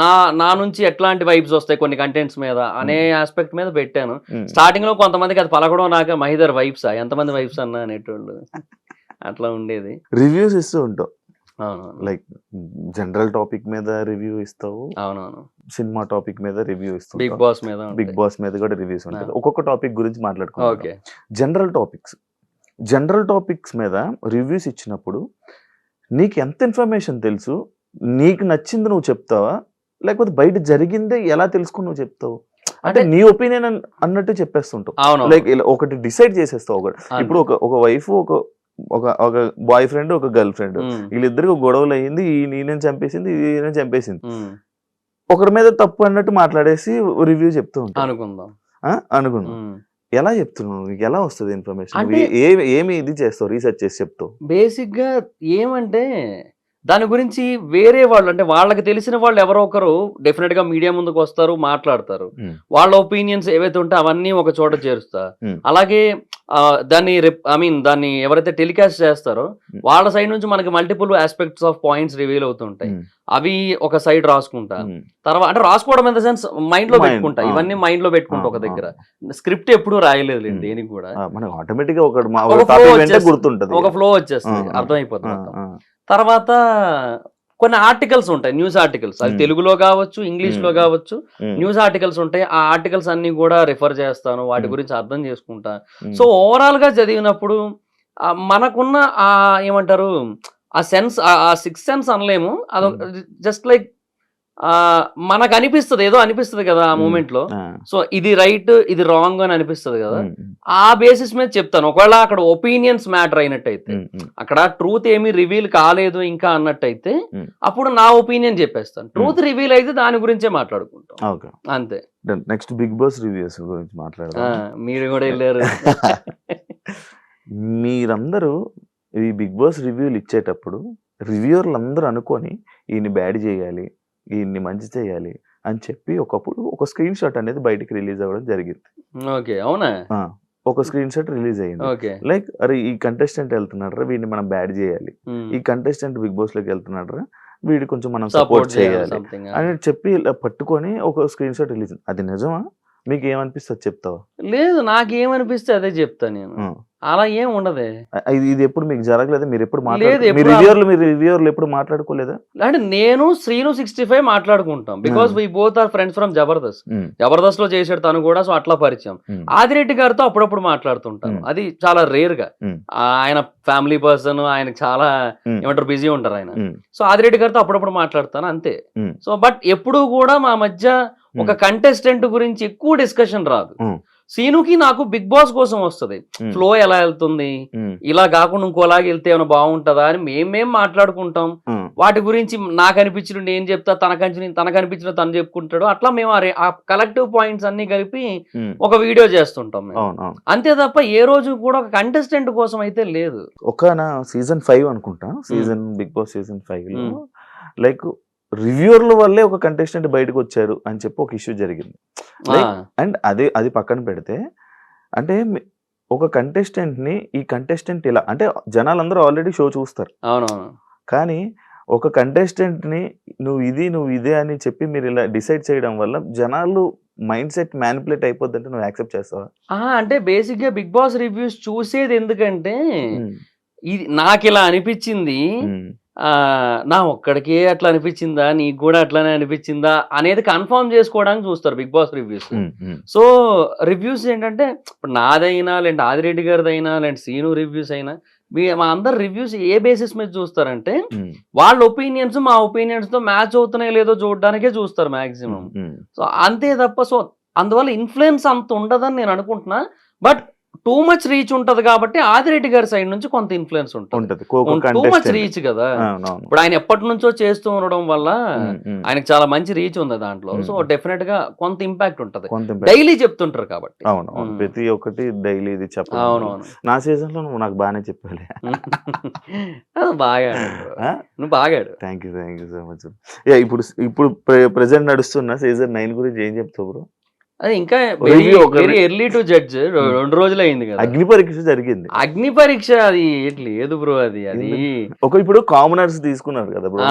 నా నుంచి ఎట్లాంటి వైబ్స్ వస్తాయి కొన్ని కంటెంట్స్ మీద అనే ఆస్పెక్ట్ మీద పెట్టాను. స్టార్టింగ్ లో కొంతమందికి అది పలకడం నాక మహిదర్ వైబ్సా, ఎంతమంది వైబ్స్ అన్నా అనేటోళ్ళు, అట్లా ఉండేది. రివ్యూస్ ఇస్తూ ఉంటావు, అవునవును. లైక్ జనరల్ టాపిక్ మీద రివ్యూ ఇస్తావు, అవునవును. సినిమా టాపిక్ మీద రివ్యూ బిగ్ ఇస్తావు, బాస్ మీద బిగ్ బాస్ మీద కూడా రివ్యూస్ ఉంటుంది. ఒక్కొక్క టాపిక్ గురించి మాట్లాడుకుంటాం. ఓకే. జనరల్ టాపిక్స్ మీద రివ్యూస్ ఇచ్చినప్పుడు నీకు ఎంత ఇన్ఫర్మేషన్ తెలుసు, నీకు నచ్చింది నువ్వు చెప్తావా, లేకపోతే బయట జరిగిందే ఎలా తెలుసుకుని నువ్వు చెప్తావు? అంటే నీ ఒపీనియన్ అన్నట్టు చెప్పేస్తుంటావు. అవును. లైక్ ఒకటి డిసైడ్ చేసేస్తావు. ఒకటి ఇప్పుడు ఒక వైఫ్, ఒక బాయ్ ఫ్రెండ్, ఒక గర్ల్ ఫ్రెండ్, వీళ్ళిద్దరికి గొడవలు అయ్యింది, ఈయన చంపేసింది, ఈయన చంపేసింది, ఒకరి మీద తప్పు అన్నట్టు మాట్లాడేసి రివ్యూ చెప్తూ ఉంటావు. అనుకుందాం. ఎలా చెప్తున్నావు? నీకు ఎలా వస్తుంది ఇన్ఫర్మేషన్? ఏమి ఇది చేస్తావు, రీసెర్చ్ చేసి చెప్తావు? బేసిక్ గా ఏమంటే దాని గురించి వేరే వాళ్ళు, అంటే వాళ్ళకి తెలిసిన వాళ్ళు ఎవరో ఒకరు డెఫినెట్ గా మీడియా ముందుకు వస్తారు, మాట్లాడతారు. వాళ్ళ ఒపీనియన్స్ ఏవైతే ఉంటే అవన్నీ ఒక చోట చేరుస్తా. అలాగే దాన్ని ఎవరైతే టెలికాస్ట్ చేస్తారో వాళ్ళ సైడ్ నుంచి మనకి multiple aspects of points reveal అవుతుంటాయి. అవి ఒక సైడ్ రాసుకుంటా. తర్వాత అంటే రాసుకోవడం ఇన్ ద సెన్స్ మైండ్ లో పెట్టుకుంటా. ఇవన్నీ మైండ్ లో పెట్టుకుంటా ఒక దగ్గర. స్క్రిప్ట్ ఎప్పుడు రాయలేదు దేనికి కూడా. ఆటోమేటిక్ గా ఒక ఫ్లో వచ్చేస్తుంది, అర్థమైపోతుంది. తర్వాత కొన్ని ఆర్టికల్స్ ఉంటాయి, న్యూస్ ఆర్టికల్స్. అది తెలుగులో కావచ్చు, ఇంగ్లీష్ లో కావచ్చు, న్యూస్ ఆర్టికల్స్ ఉంటాయి. ఆ ఆర్టికల్స్ అన్ని కూడా రిఫర్ చేస్తాను, వాటి గురించి అర్థం చేసుకుంటా. సో ఓవరాల్ గా చదివినప్పుడు మనకున్న ఆ ఏమంటారు ఆ సెన్స్, ఆ సిక్స్ సెన్స్ అనలేము, అది జస్ట్ లైక్ మనకు అనిపిస్తుంది, ఏదో అనిపిస్తుంది కదా ఆ మూమెంట్ లో. సో ఇది రైట్, ఇది రాంగ్ అని అనిపిస్తుంది కదా, ఆ బేసిస్ మీద చెప్తాను. ఒకవేళ అక్కడ ఒపీనియన్స్ మ్యాటర్ అయినట్టయితే, అక్కడ ట్రూత్ ఏమీ రివీల్ కాలేదు ఇంకా అన్నట్టయితే, అప్పుడు నా ఒపీనియన్ చెప్పేస్తాను. ట్రూత్ రివీల్ అయితే దాని గురించే మాట్లాడుకుంటాం, అంతే. నెక్స్ట్ బిగ్ బాస్ రివ్యూస్ గురించి మాట్లాడదాం. మీరు కూడా వెళ్ళారు. మీరందరూ ఈ బిగ్ బాస్ రివ్యూలు ఇచ్చేటప్పుడు రివ్యూర్లు అందరూ అనుకొని ఈయన్ని బ్యాడ్ చేయాలి, ఈయన్ని మంచి చేయాలి అని చెప్పి ఒకప్పుడు ఒక స్క్రీన్ షాట్ అనేది బయటికి రిలీజ్ అవ్వడం జరిగింది. ఓకే, అవునా? ఒక స్క్రీన్ షాట్ రిలీజ్ అయ్యింది. లైక్ అరే ఈ కంటెస్టెంట్ వెళ్తున్నాడు, వీడిని మనం బ్యాడ్ చేయాలి, ఈ కంటెస్టెంట్ బిగ్ బాస్ లోకి వెళ్తున్నాడు, వీడి కొంచెం మనం సపోర్ట్ చేయాలి అని చెప్పి ఇలా పట్టుకొని ఒక స్క్రీన్ షాట్ రిలీజ్. అది నిజమా? మీకు ఏమనిపిస్తుంది చెప్తావా? లేదు, నాకేమనిపిస్తే అదే చెప్తా నేను. అలా ఏం ఉండదే. ఇది ఎప్పుడు మీకు జరగలేదు? మీరు ఎప్పుడు రివ్యూర్లు ఎప్పుడు మాట్లాడుకోలేదా? అంటే నేను శ్రీను 65 మాట్లాడుకుంటాం, because we both are friends from Jabardasth. Jabardasth లో చేసాడు తను కూడా, సో అట్లా పరిచయం. ఆదిరెడ్డి గారితో అప్పుడప్పుడు మాట్లాడుతుంటాను, అది చాలా రేర్ గా. ఆయన ఫ్యామిలీ పర్సన్, ఆయన చాలా ఏమంటారు బిజీ ఉంటారు ఆయన. సో ఆదిరెడ్డి గారితో అప్పుడప్పుడు మాట్లాడతాను, అంతే. సో బట్ ఎప్పుడు కూడా మా మధ్య ఒక కంటెస్టెంట్ గురించి ఎక్కువ డిస్కషన్ రాదు. సీనుకి నాకు బిగ్ బాస్ కోసం వస్తుంది, ఫ్లో ఎలా వెళ్తుంది, ఇలా కాకుండా ఇంకోలాగా వెళ్తే ఏమైనా బాగుంటుందా అని మేమేం మాట్లాడుకుంటాం. వాటి గురించి నాకు అనిపించిన నేను చెప్తా, తనకు అనిపించిన తను చెప్పుకుంటాడు. అట్లా మేము ఆ కలెక్టివ్ పాయింట్స్ అన్ని కలిపి ఒక వీడియో చేస్తుంటాం మేము, అంతే తప్ప ఏ రోజు కూడా ఒక కంటెస్టెంట్ కోసం అయితే లేదు. ఒక సీజన్ 5 అనుకుంటా, బిగ్ బాస్ సీజన్ 5 లో లైక్ రివ్యూర్ల వల్లే ఒక కంటెస్టెంట్ బయటకు వచ్చారు అని చెప్పి ఒక ఇష్యూ జరిగింది. అండ్ అది పక్కన పెడితే, అంటే ఒక కంటెస్టెంట్ ని ఈ కంటెస్టెంట్ ఇలా అంటే జనాలందరూ ఆల్రెడీ షో చూస్తారు, కానీ ఒక కంటెస్టెంట్ ని నువ్వు ఇదే అని చెప్పి మీరు ఇలా డిసైడ్ చేయడం వల్ల జనాలు మైండ్ సెట్ మ్యానిపులేట్ అయిపోద్ది అంటే నువ్వు యాక్సెప్ట్ చేస్తావా? అంటే బేసిక్ గా బిగ్ బాస్ రివ్యూస్ చూసేది ఎందుకంటే, ఇది నాకు ఇలా అనిపించింది, నా ఒక్కడికే అట్లా అనిపించిందా, నీకు కూడా అట్లానే అనిపించిందా అనేది కన్ఫర్మ్ చేసుకోవడానికి చూస్తారు Bigg Boss reviews. So reviews ఏంటంటే, ఇప్పుడు నాదైనా లేదంటే ఆదిరెడ్డి గారిదైనా లేదంటే సీను రివ్యూస్ అయినా, మా అందరు రివ్యూస్ ఏ బేసిస్ మీద చూస్తారంటే, వాళ్ళ ఒపీనియన్స్ మా ఒపీనియన్స్ తో మ్యాచ్ అవుతున్నాయో లేదో చూడడానికే చూస్తారు మాక్సిమం. సో అంతే తప్ప, సో అందువల్ల ఇన్ఫ్లుయెన్స్ అంత ఉండదని నేను అనుకుంటున్నా. బట్ టూ మచ్ రీచ్ ఉంటది కాబట్టి ఆదిరెడ్డి గారి సైడ్ నుంచి కొంత ఇన్ఫ్లుయెన్స్ ఉంటుంది. టూ మచ్ రీచ్ కదా, ఇప్పుడు ఆయన ఎప్పటి నుంచో చేస్తూ ఉండడం వల్ల ఆయనకు చాలా మంచి రీచ్ ఉంది దాంట్లో. సో డెఫినెట్ గా కొంత ఇంపాక్ట్ ఉంటది, డైలీ చెప్తుంటారు కాబట్టి. అవును, ప్రతి ఒక్కటి డైలీ ఇది చెప్పాలి. అవునవును, నా సీజన్ లో నువ్వు నాకు బాగానే చెప్పాలి. బాగా నువ్వు బాగాడు. Thank you so much. ఇప్పుడు ప్రెసెంట్ నడుస్తున్న సీజన్ 9 గురించి ఏం చెప్తావు బ్రో? అది ఇంకా ఎర్లీ టు జడ్జ్, 2 రోజులు అయింది కదా. అగ్ని పరీక్ష జరిగింది. అగ్ని పరీక్ష అది లేదు బ్రో, అది ఇప్పుడు కామనర్స్ తీసుకున్నారు కదా బ్రో,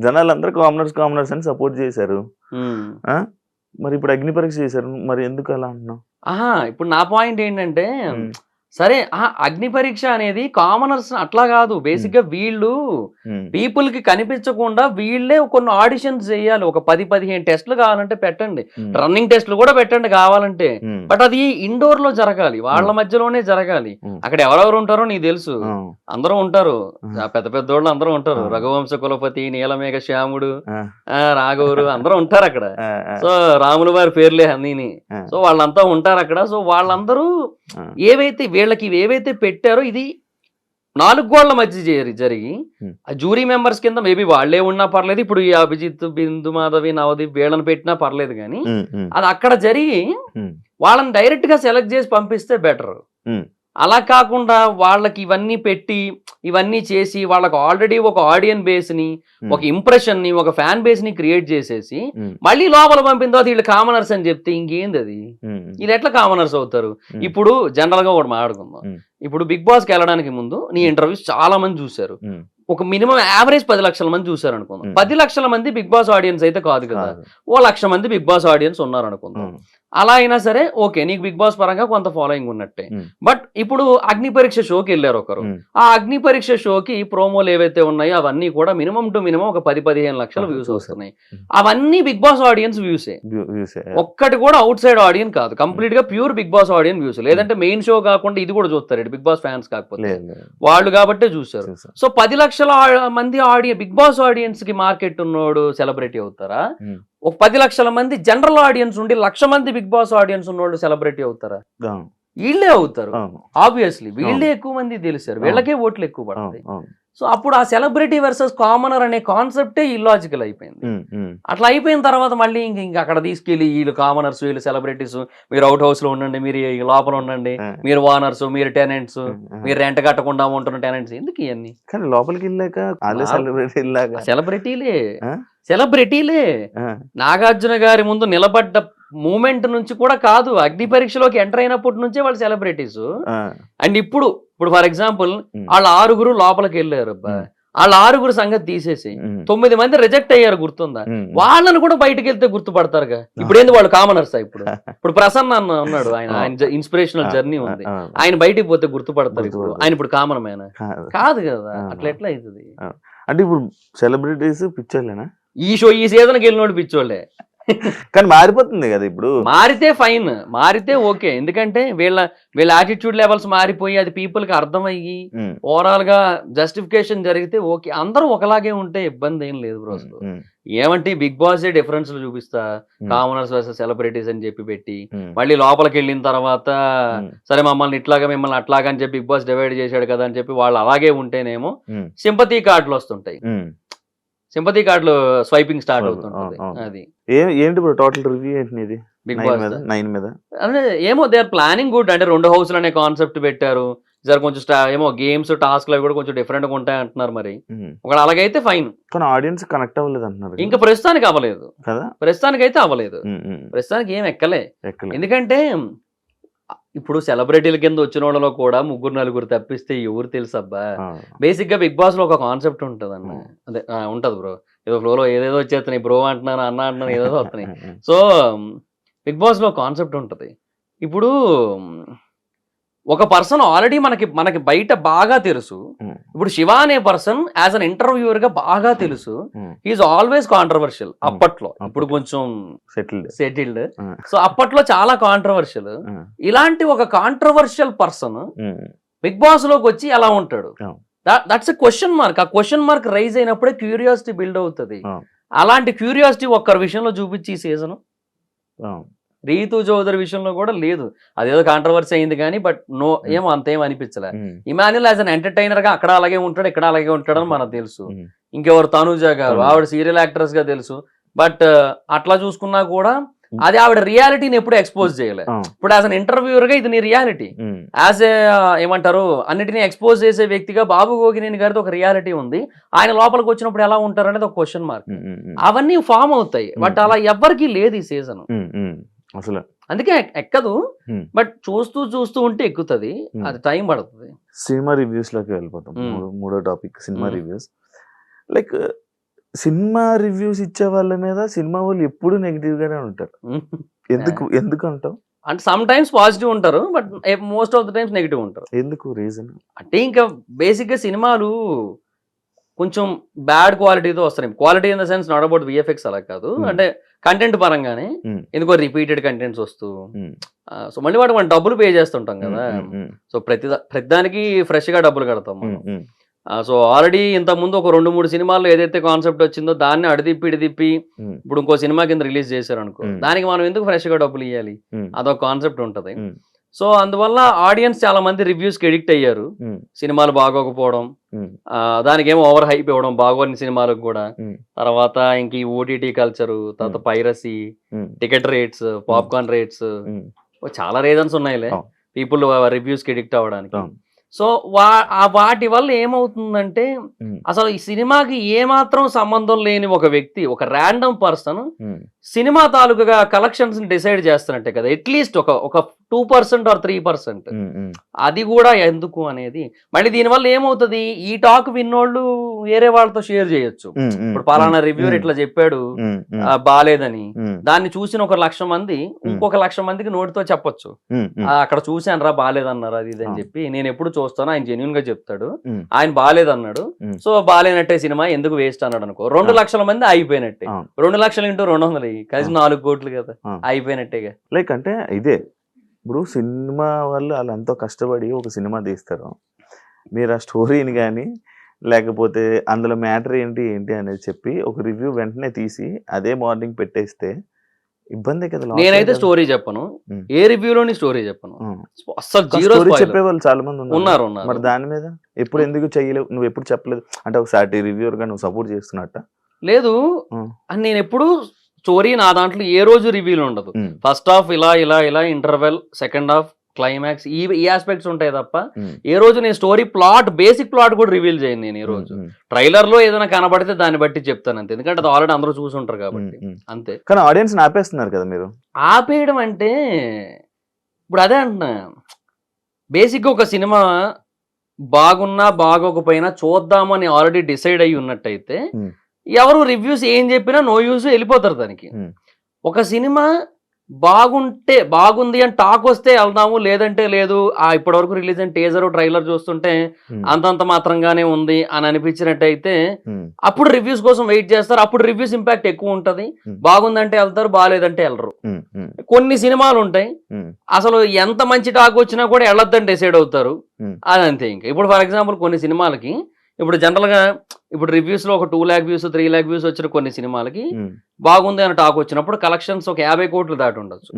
జనాలందరూ కామనర్స్ అని సపోర్ట్ చేశారు. మరి ఇప్పుడు అగ్ని పరీక్ష చేశారు, మరి ఎందుకు అలా అంటున్నావు? ఇప్పుడు నా పాయింట్ ఏంటంటే, సరే ఆ అగ్ని పరీక్ష అనేది కామనర్స్ అట్లా కాదు, బేసిక్ గా వీళ్ళు పీపుల్ కి కనిపించకుండా వీళ్ళే కొన్ని ఆడిషన్స్ చేయాలి. ఒక 10-15 టెస్ట్లు కావాలంటే పెట్టండి, రన్నింగ్ టెస్ట్లు కూడా పెట్టండి కావాలంటే. బట్ అది ఇండోర్ లో జరగాలి, వాళ్ళ మధ్యలోనే జరగాలి. అక్కడ ఎవరెవరు ఉంటారో నీకు తెలుసు, అందరూ ఉంటారు, పెద్ద పెద్దోళ్ళు అందరూ ఉంటారు. రఘువంశ కులపతి, నీలమేఘ శ్యాముడు, రాఘవుడు అందరూ ఉంటారు అక్కడ. సో రాముల వారి పేర్లే అన్నీని. సో వాళ్ళంతా ఉంటారు అక్కడ. సో వాళ్ళందరూ వీళ్ళకి ఏవైతే పెట్టారో ఇది 4 గోళ్ల మధ్య జరిగి ఆ జూరీ మెంబర్స్ కింద మేబీ వాళ్ళే ఉన్నా పర్లేదు, ఇప్పుడు ఈ అభిజిత్, బిందు మాధవి, నవదీప్ వీళ్ళని పెట్టినా పర్లేదు, కానీ అది అక్కడ జరిగి వాళ్ళని డైరెక్ట్ గా సెలెక్ట్ చేసి పంపిస్తే బెటర్. అలా కాకుండా వాళ్ళకి ఇవన్నీ పెట్టి ఇవన్నీ చేసి వాళ్ళకి ఆల్రెడీ ఒక ఆడియన్ బేస్ ని, ఒక ఇంప్రెషన్ ని, ఒక ఫ్యాన్ బేస్ ని క్రియేట్ చేసేసి మళ్ళీ లోపల పంపిన తర్వాత వీళ్ళు కామనర్స్ అని చెప్తే ఇంకేంది అది? వీళ్ళు ఎట్లా కామనర్స్ అవుతారు? ఇప్పుడు జనరల్ గా ఒకటి మాట్లాడుకుందాం. ఇప్పుడు బిగ్ బాస్ కి వెళ్ళడానికి ముందు నీ ఇంటర్వ్యూస్ చాలా మంది చూశారు, ఒక మినిమం యావరేజ్ 10 లక్షల మంది చూసారు అనుకుందాం. 10 లక్షల మంది బిగ్ బాస్ ఆడియన్స్ అయితే కాదు కదా, 1,00,000 మంది బిగ్ బాస్ ఆడియన్స్ ఉన్నారు అనుకుందాం. అలా అయినా సరే ఓకే, నీకు బిగ్ బాస్ పరంగా కొంత ఫాలోయింగ్ ఉన్నట్టే. బట్ ఇప్పుడు అగ్ని పరీక్ష షోకి వెళ్ళారు ఒకరు, ఆ అగ్ని పరీక్ష షోకి ప్రోమోలు ఏవైతే ఉన్నాయో అవన్నీ కూడా మినిమం టు మినిమం ఒక 10-15 లక్షల వ్యూస్ వస్తున్నాయి. అవన్నీ బిగ్ బాస్ ఆడియన్స్ వ్యూసే, ఒక్కటి కూడా అవుట్ సైడ్ ఆడియన్స్ కాదు, కంప్లీట్ గా pure Bigg Boss audience views. లేదంటే మెయిన్ షో కాకుండా ఇది కూడా చూస్తారు బిగ్ బాస్ ఫ్యాన్స్ కాకపోతే వాళ్ళు కాబట్టే చూస్తారు. సో 10 లక్షల మంది బిగ్ బాస్ ఆడియన్స్ కి మార్కెట్ ఉన్నోడు సెలబ్రిటీ అవుతారా? ఒక 10 లక్షల మంది జనరల్ ఆడియన్స్ ఉండి 1,00,000 మంది బిగ్ బాస్ ఆడియన్స్ ఉన్నోడు సెలబ్రిటీ అవుతారా? వీళ్ళే అవుతారు ఆబ్వియస్లీ, వీళ్ళే ఎక్కువ మంది తెలిసారు, వీళ్ళకే ఓట్లు ఎక్కువ పడతాయి. సో అప్పుడు ఆ సెలబ్రిటీ వర్సెస్ కామనర్ అనే కాన్సెప్టే ఇల్లాజికల్ అయిపోయింది. అట్లా అయిపోయిన తర్వాత మళ్ళీ ఇంక అక్కడ తీసుకెళ్లి వీళ్ళు కామనర్స్, వీళ్ళు సెలబ్రిటీస్, మీరు అవుట్ హౌస్ లో ఉండండి, మీరు లోపల ఉండండి, మీరు ఓనర్స్, మీరు టెనెంట్స్, మీరు రెంట్ కట్టకుండా ఉంటున్న టెనెంట్స్, ఎందుకు ఇవన్నీ? లోపలికి వెళ్ళాక సెలబ్రిటీలే నాగార్జున గారి ముందు నిలబడ్డ మూమెంట్ నుంచి కూడా కాదు, అగ్ని పరీక్షలోకి ఎంటర్ అయినప్పటి నుంచే వాళ్ళు సెలబ్రిటీస్. అండ్ ఇప్పుడు ఫర్ ఎగ్జాంపుల్ వాళ్ళ 6 లోపలికి వెళ్ళారు, వాళ్ళ 6 సంగతి తీసేసి 9 మంది రిజెక్ట్ అయ్యారు, గుర్తుందా? వాళ్ళని కూడా బయటకు వెళ్తే గుర్తుపడతారుగా. ఇప్పుడు ఏంది వాళ్ళు కామనర్స్? ఇప్పుడు ప్రసన్న అన్న ఉన్నాడు, ఆయన ఇన్స్పిరేషనల్ జర్నీ ఉంది, ఆయన బయటికి పోతే గుర్తుపడతారు. ఇప్పుడు ఆయన ఇప్పుడు కామన్ మేనా? కాదు కదా, అట్లా ఎట్లా అవుతుంది? అంటే ఇప్పుడు సెలబ్రిటీస్ పిచ్చోళ్ళేనా? ఈ సీజన్కి వెళ్ళినోడు పిచ్చోళ్ళే, కానీ మారిపోతుంది కదా. ఇప్పుడు మారితే ఫైన్, మారితే ఓకే, ఎందుకంటే వీళ్ళ యాటిట్యూడ్ లెవెల్స్ మారిపోయి అది పీపుల్ కి అర్థమయ్యి ఓవరాల్ గా జస్టిఫికేషన్ జరిగితే ఓకే. అందరూ ఒకలాగే ఉంటే ఇబ్బంది ఏం లేదు బ్రో. ఏమంటే బిగ్ బాస్ డిఫరెన్స్ చూపిస్తా, కామనర్స్ వర్సెస్ సెలబ్రిటీస్ అని చెప్పి పెట్టి మళ్ళీ లోపలికి వెళ్ళిన తర్వాత సరే మమ్మల్ని ఇట్లాగా మిమ్మల్ని అట్లాగా అని చెప్పి బిగ్ బాస్ డివైడ్ చేశాడు కదా అని చెప్పి వాళ్ళు అలాగే ఉంటేనేమో సింపతి కార్డులు వస్తుంటాయి, సింపతి కార్డులు స్వైపింగ్ స్టార్ట్ అవుతుంటది. అది ఏంటి టోటల్ రివ్యూ ఏంటి బిగ్ బాస్ 9 మీద? అంటే ఏమో దే ఆర్ ప్లానింగ్ గుడ్. అంటే 2 హౌస్లు అనే కాన్సెప్ట్ పెట్టారు, సార్ కొంచెం ఏమో గేమ్స్ టాస్క్ అవి కూడా కొంచెం డిఫరెంట్ గా ఉంటాయి అంటున్నారు. మరి ఒకవేళ అలాగైతే ఫైన్, కానీ ఆడియన్స్ కనెక్ట్ అవ్వలేదు అంటున్నారు. ఇంకా ప్రస్తుతానికి అవ్వలేదు కదా, ప్రస్తుతానికి అయితే అవ్వలేదు, ప్రస్తుతానికి ఏం ఎక్కలే. ఎందుకంటే ఇప్పుడు సెలబ్రిటీల కింద వచ్చిన వాళ్ళలో కూడా 3-4 తప్పిస్తే ఎవరు తెలుసు అబ్బా. బేసిక్ గా బిగ్ బాస్ లో ఒక కాన్సెప్ట్ ఉంటది అన్న, అదే ఉంటది బ్రో, ఏదో ఫ్లోలో ఏదేదో వచ్చేస్తున్నాయి, బ్రో అంటున్నాను, అన్న అంటున్నాను, ఏదేదో వస్తున్నాయి. సో బిగ్ బాస్ లో కాన్సెప్ట్ ఉంటది. ఇప్పుడు ఒక పర్సన్ ఆల్రెడీ మనకి బయట బాగా తెలుసు. ఇప్పుడు శివ అనే పర్సన్ యాజ్ అన్ ఇంటర్వ్యూవర్ గా బాగా తెలుసు, హీఈస్ ఆల్వేస్ కాంట్రవర్షియల్ అప్పట్లో. ఇప్పుడు కొంచెం సెటిల్డ్. సో అప్పట్లో చాలా కాంట్రవర్షియల్. ఇలాంటి ఒక కాంట్రవర్షియల్ పర్సన్ బిగ్ బాస్ లోకి వచ్చి ఎలా ఉంటాడు? That's a question mark. ఆ క్వశ్చన్ మార్క్ రైజ్ అయినప్పుడే క్యూరియాసిటీ బిల్డ్ అవుతుంది. అలాంటి క్యూరియాసిటీ ఒక్కరి విషయంలో చూపించి ఈ సీజన్ రీతు చౌదరి విషయంలో కూడా లేదు. అదేదో కాంట్రవర్సీ అయింది కానీ బట్ ఏమో అంతేం అనిపించలే. ఇమాన్యుల్ యాజ్ అన్ ఎంటర్టైనర్ గా అక్కడ అలాగే ఉంటాడు, ఇక్కడ అలాగే ఉంటాడు అని మనకు తెలుసు. ఇంకెవరు తనుజ గారు, ఆవిడ సీరియల్ యాక్ట్రెస్ గా తెలుసు. బట్ అట్లా చూసుకున్నా కూడా అది ఆవిడ రియాలిటీని ఎప్పుడు ఎక్స్పోజ్ చేయలేదు. ఇప్పుడు యాజ్ అన్ ఇంటర్వ్యూర్ గా ఇది నీ రియాలిటీ, యాజ్ ఏమంటారు అన్నిటినీ ఎక్స్పోజ్ చేసే వ్యక్తిగా బాబు గోగినేని గారితో ఒక రియాలిటీ ఉంది. ఆయన లోపలికి వచ్చినప్పుడు ఎలా ఉంటారు అనేది ఒక క్వశ్చన్ మార్క్. అవన్నీ ఫామ్ అవుతాయి, బట్ అలా ఎవ్వరికీ లేదు ఈ సీజన్ అసలు. అందుకే ఎక్కదు, బట్ చూస్తూ ఉంటే ఎక్కుతుంది, అది టైం పడుతుంది. సినిమా రివ్యూస్ లోకి వెళ్ళిపోతాం. మూడో topic cinema reviews. Like cinema reviews ఇచ్చే వాళ్ళ మీద సినిమా వాళ్ళు ఎప్పుడు నెగిటివ్ గానే ఉంటారు. ఎందుకు అంటావు? అంటే సమ్ టైమ్స్ పాజిటివ్ ఉంటారు, but most of the times negative ఉంటారు. ఎందుకు రీజన్? అంటే ఇంకా బేసిక్ గా సినిమాలు కొంచెం బ్యాడ్ క్వాలిటీతో వస్తున్నాయి. Quality in the sense not about VFX అలా కాదు, అంటే కంటెంట్ పరంగానే ఎందుకో రిపీటెడ్ కంటెంట్స్ వస్తూ, సో మళ్ళీ వాటికి మనం డబ్బులు పే చేస్తుంటాం కదా, సో ప్రతిదానికి ఫ్రెష్ గా డబ్బులు కడతాం మనం. సో ఆల్రెడీ ఇంత ముందు ఒక 2-3 సినిమాల్లో ఏదైతే కాన్సెప్ట్ వచ్చిందో దాన్ని అడిదిప్పి ఇడిదిప్పి ఇప్పుడు ఇంకో సినిమా కింద రిలీజ్ చేశారు అనుకో, దానికి మనం ఎందుకు ఫ్రెష్ గా డబ్బులు ఇవ్వాలి, అదొక కాన్సెప్ట్ ఉంటది. సో అందువల్ల ఆడియన్స్ చాలా మంది రివ్యూస్ కి ఎడిక్ట్ అయ్యారు, సినిమాలు బాగోకపోవడం, దానికి ఏమో ఓవర్ హైప్ ఇవ్వడం బాగోని సినిమాలకు కూడా. తర్వాత ఇంక ఈ ఓటీటీ కల్చర్, తర్వాత piracy, ticket rates, popcorn rates, చాలా రీజన్స్ ఉన్నాయిలే పీపుల్ రివ్యూస్ కి ఎడిక్ట్ అవ్వడానికి. సో వాటి వల్ల ఏమవుతుందంటే అసలు ఈ సినిమాకి ఏమాత్రం సంబంధం లేని ఒక వ్యక్తి, ఒక ర్యాండమ్ పర్సన్ సినిమా తాలూకుగా కలెక్షన్స్ డిసైడ్ చేస్తున్నట్టే కదా, అట్లీస్ట్ ఒక 2% or 3%. అది కూడా ఎందుకు అనేది. మళ్ళీ దీనివల్ల ఏమవుతుంది, ఈ టాక్ విన్నోళ్ళు వేరే వాళ్ళతో షేర్ చేయొచ్చు. ఇప్పుడు పలానా రివ్యూర్ ఇట్లా చెప్పాడు బాలేదని, దాన్ని చూసిన 1,00,000 మంది ఇంకొక 1,00,000 మందికి నోటితో చెప్పొచ్చు, అక్కడ చూశాను రా బాలేదన్నారు అది ఇది అని చెప్పి, నేను ఎప్పుడు చూస్తాను ఆయన జెన్యున్ గా చెప్తాడు, ఆయన బాలేదన్నాడు సో బాలేనట్టే సినిమా ఎందుకు వేస్ట్ అన్నాడు అనుకో, 2,00,000 మంది అయిపోయినట్టే. 2,00,000 × 200 కలిసి 4 కోట్లు కదా, అయిపోయినట్టేగా. లైక్ అంటే ఇదే ఇప్పుడు సినిమా వాళ్ళు వాళ్ళు ఎంతో కష్టపడి ఒక సినిమా తీస్తారు, మీరు ఆ స్టోరీని కానీ లేకపోతే అందులో మ్యాటర్ ఏంటి అనేది చెప్పి ఒక రివ్యూ వెంటనే తీసి అదే మార్నింగ్ పెట్టేస్తే ఇబ్బంది కదా. నేనైతే స్టోరీ చెప్పను, ఏ రివ్యూలోని స్టోరీ చెప్పను, అసలు జీరో చెప్పేవాళ్ళు చాలా మంది ఉన్నారు. మరి దాని మీద ఎప్పుడు ఎందుకు చెయ్యలేవు, నువ్వు ఎప్పుడు చెప్పలేదు అంటే ఒకసారి రివ్యూర్ గా నువ్వు సపోర్ట్ చేస్తున్నట్ట? లేదు, అని నేను ఎప్పుడు స్టోరీ నా దాంట్లో ఏ రోజు రివ్యూలు ఉండదు. ఫస్ట్ హాఫ్ ఇలా ఇలా ఇలా, ఇంటర్వెల్, సెకండ్ హాఫ్, క్లైమాక్స్, ఈ ఆస్పెక్ట్స్ ఉంటాయి తప్ప ఏ రోజు నేను స్టోరీ ప్లాట్, బేసిక్ ప్లాట్ కూడా రివీల్ చేయను నేను. ఈ రోజు ట్రైలర్ లో ఏదైనా కనబడితే దాన్ని బట్టి చెప్తాను అంతే, ఎందుకంటే అది ఆల్రెడీ అందరూ చూసుంటారు కాబట్టి అంతే. కానీ ఆడియన్స్ ఆపేస్తున్నారు కదా మీరు. ఆపేయడం అంటే ఇప్పుడు అదే అంటున్నా, బేసిక్గా ఒక సినిమా బాగున్నా బాగోకపోయినా చూద్దామని ఆల్రెడీ డిసైడ్ అయ్యి ఉన్నట్టయితే ఎవరు రివ్యూస్ ఏం చెప్పినా నో యూస్ వెళ్ళిపోతారు దానికి. ఒక సినిమా బాగుంది అని టాక్ వస్తే వెళ్దాము, లేదంటే లేదు, ఇప్పటి వరకు రిలీజ్ అయిన టీజర్ ట్రైలర్ చూస్తుంటే అంతంత మాత్రంగానే ఉంది అని అనిపించినట్టయితే అప్పుడు రివ్యూస్ కోసం వెయిట్ చేస్తారు, అప్పుడు రివ్యూస్ ఇంపాక్ట్ ఎక్కువ ఉంటది. బాగుందంటే వెళ్తారు, బాగాలేదంటే వెళ్ళరు. కొన్ని సినిమాలు ఉంటాయి అసలు ఎంత మంచి టాక్ వచ్చినా కూడా వెళ్ళొద్దని డిసైడ్ అవుతారు, అదంతే. ఇంకా ఇప్పుడు ఫర్ ఎగ్జాంపుల్ కొన్ని సినిమాలకి ఇప్పుడు జనరల్ గా ఇప్పుడు రివ్యూస్ లో ఒక 2 lakh వ్యూస్ 3 lakh వ్యూస్ వచ్చిన కొన్ని సినిమాలకి బాగుంది అని టాక్ వచ్చినప్పుడు కలెక్షన్స్ ఒక 50 కోట్లు దాటి ఉండొచ్చు.